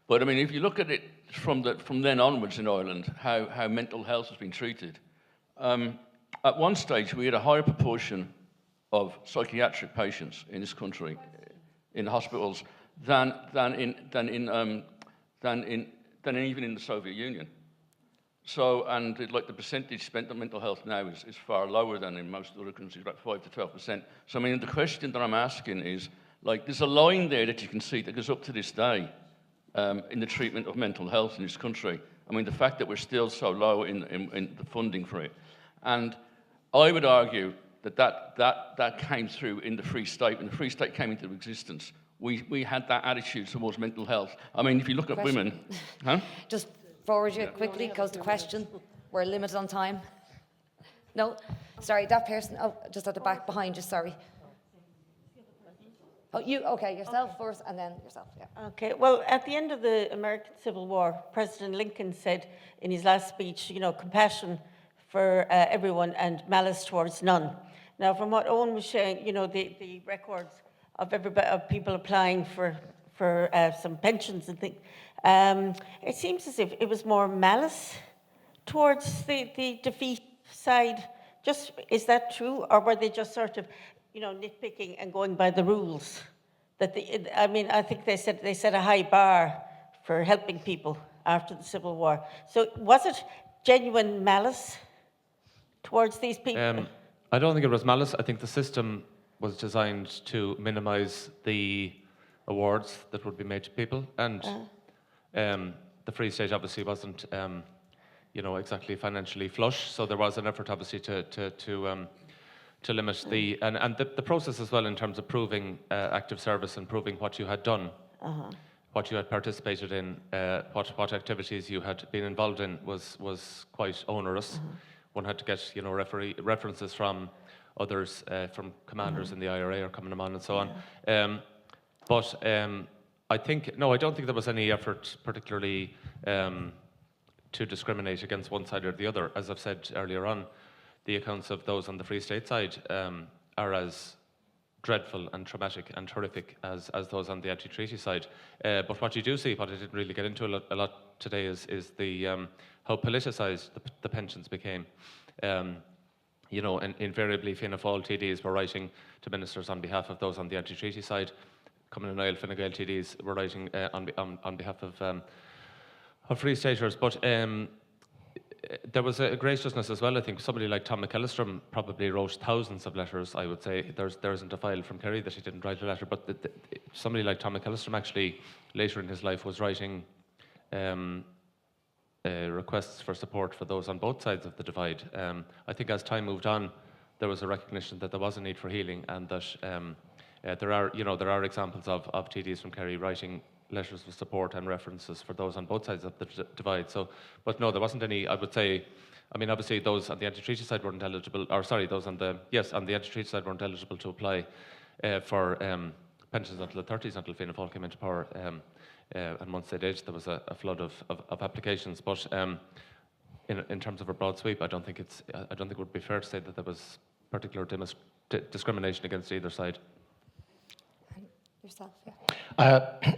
But I mean, if you look at it from then onwards in Ireland, how mental health has been treated, at one stage we had a higher proportion of psychiatric patients in this country, in hospitals, than even in the Soviet Union. So, and like the percentage spent on mental health now is far lower than in most other countries, about 5 to 12%. So, I mean, the question that I'm asking is, like, there's a line there that you can see that goes up to this day in the treatment of mental health in this country. I mean, the fact that we're still so low in the funding for it. And I would argue that came through in the Free State. When the Free State came into existence, we had that attitude towards mental health. I mean, if you look at women... Huh? Just forward you quickly, because the question, we're limited on time. No, sorry, that person, just at the back behind you, sorry. Oh, you, okay, yourself first and then yourself, yeah. Okay, well, at the end of the American Civil War, President Lincoln said in his last speech, compassion for everyone and malice towards none. Now, from what Owen was saying, the records of people applying for some pensions and things, it seems as if it was more malice towards the defeat side. Is that true, or were they just sort of, nitpicking and going by the rules? I think they set a high bar for helping people after the Civil War. So was it genuine malice towards these people? I don't think it was malice. I think the system was designed to minimise the awards that would be made to people, and the Free State obviously wasn't, exactly financially flush. So there was an effort, obviously, to limit the process as well in terms of proving active service and proving what you had done, what you had participated in, what activities you had been involved in was quite onerous. One had to get references from others, from commanders in the IRA or coming on and so on. I don't think there was any effort particularly to discriminate against one side or the other. As I've said earlier on, the accounts of those on the Free State side are as dreadful and traumatic and horrific as those on the anti-treaty side. But what you do see, what I didn't really get into a lot today, is the how politicised the pensions became. And invariably Fianna Fáil TDs were writing to ministers on behalf of those on the anti-treaty side. Cumann and Fine Gael TDs were writing on behalf of Free Staters. But there was a graciousness as well. I think somebody like Tom McAllister probably wrote thousands of letters, I would say. There isn't a file from Kerry that he didn't write a letter, but somebody like Tom McAllister actually later in his life was writing requests for support for those on both sides of the divide. I think as time moved on, there was a recognition that there was a need for healing, and that there are examples of TDs from Kerry writing letters of support and references for those on both sides of the divide. So, but no, there wasn't any. I would say, obviously those on the anti-treaty side weren't eligible, those on the anti-treaty side weren't eligible to apply for pensions until the 30s, until Fianna Fáil came into power. And once they did, there was a flood of applications. But in terms of a broad sweep, I don't think it would be fair to say that there was particular discrimination against either side. Yourself, yeah.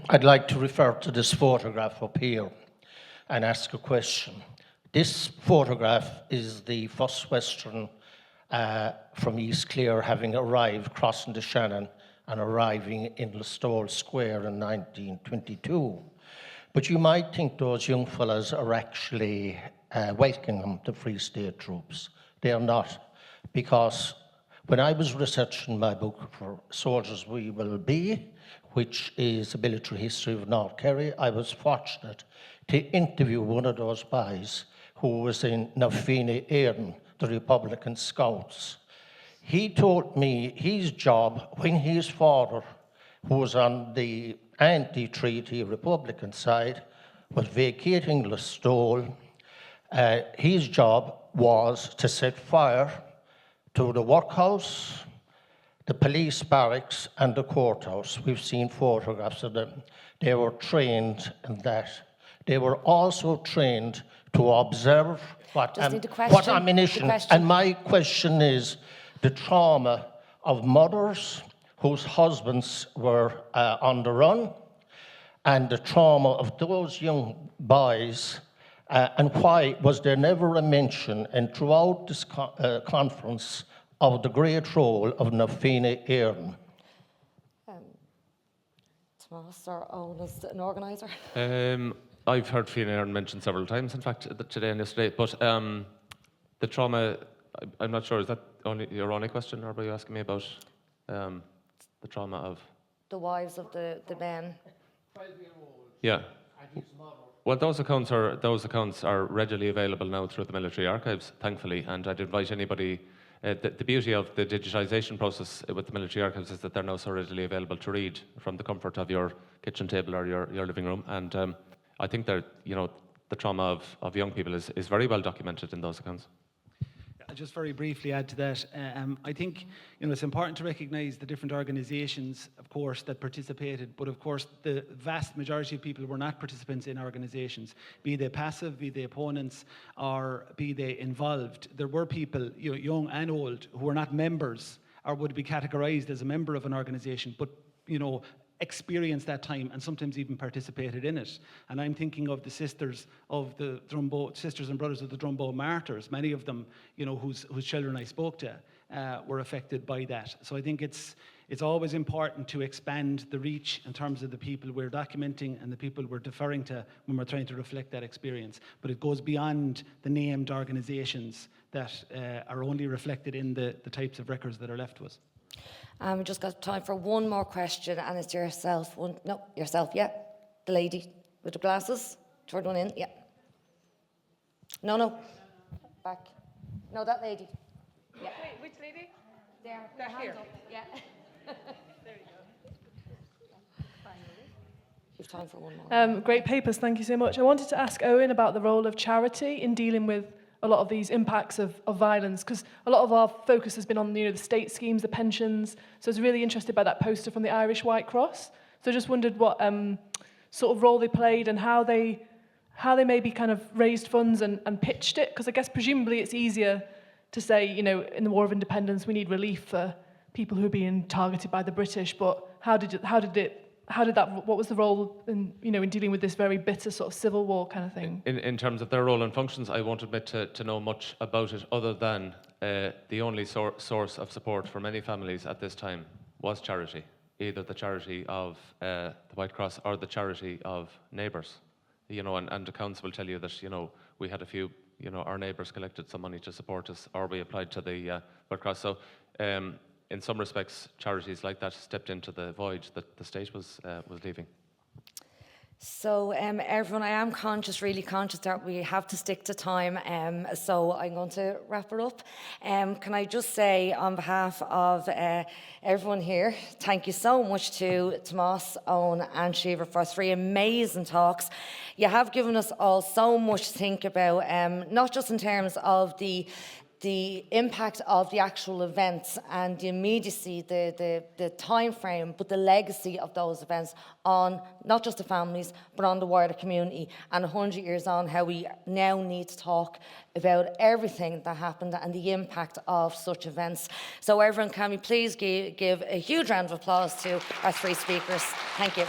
I'd like to refer to this photograph up here and ask a question. This photograph is the first Western from East Clare having arrived, crossing the Shannon and arriving in Listowel Square in 1922. But you might think those young fellas are actually welcoming the Free State troops. They are not, because When I was researching my book for Soldiers We Will Be, which is a military history of North Kerry, I was fortunate to interview one of those boys who was in Na Fianna Éireann, the Republican Scouts. He told me his job, when his father, who was on the anti-treaty Republican side, was vacating Listowel, his job was to set fire to the workhouse, the police barracks, and the courthouse. We've seen photographs of them. They were trained in that. They were also trained to observe what ammunition. And my question is the trauma of mothers whose husbands were on the run, and the trauma of those young boys. And why was there never a mention, and throughout this conference, of the great role of Na Fianna Éireann? Tomás or Owen as an organiser? I've heard Fianna Éireann mentioned several times, in fact, today and yesterday. But the trauma, I'm not sure, is that your only question, or were you asking me about the trauma of? The wives of the men. Yeah. Well, those accounts are readily available now through the military archives, thankfully, and I'd invite anybody. The beauty of the digitisation process with the military archives is that they're now so readily available to read from the comfort of your kitchen table or your living room, and I think that the trauma of young people is very well documented in those accounts. I'll just very briefly add to that. I think it's important to recognise the different organisations, of course, that participated, but of course the vast majority of people were not participants in organisations, be they passive, be they opponents, or be they involved. There were people, young and old, who were not members or would be categorised as a member of an organisation, but experienced that time and sometimes even participated in it. And I'm thinking of the sisters of the Drumboe, sisters and brothers of the Drumboe Martyrs, many of them, whose children I spoke to were affected by that. So I think it's always important to expand the reach in terms of the people we're documenting and the people we're deferring to when we're trying to reflect that experience. But it goes beyond the named organisations that are only reflected in the types of records that are left to us. We just got time for one more question, and it's yourself. Yourself, yeah. The lady with the glasses. Third one in, yeah. No. Back. No, that lady. Yeah. Wait, which lady? There. They're here. Yeah. There you go. Finally. We've time for one more. Great papers, thank you so much. I wanted to ask Owen about the role of charity in dealing with a lot of these impacts of violence, because a lot of our focus has been on the state schemes, the pensions. So I was really interested by that poster from the Irish White Cross. So I just wondered what sort of role they played and how they maybe kind of raised funds and pitched it, because I guess presumably it's easier to say, in the War of Independence we need relief for people who are being targeted by the British, but what was the role in dealing with this very bitter sort of civil war kind of thing? In terms of their role and functions, I won't admit to know much about it, other than the only source of support for many families at this time was charity, either the charity of the White Cross or the charity of neighbours. And accounts will tell you that we had a few, our neighbours collected some money to support us, or we applied to the White Cross. So in some respects, charities like that stepped into the void that the state was leaving. So everyone, I am really conscious that we have to stick to time, so I'm going to wrap it up. Can I just say on behalf of everyone here, thank you so much to Tomás, Owen and Síobhra for 3 amazing talks. You have given us all so much to think about, not just in terms of the impact of the actual events and the immediacy, the time frame, but the legacy of those events on not just the families, but on the wider community. And 100 years on, how we now need to talk about everything that happened and the impact of such events. So everyone, can we please give a huge round of applause to our 3 speakers. Thank you.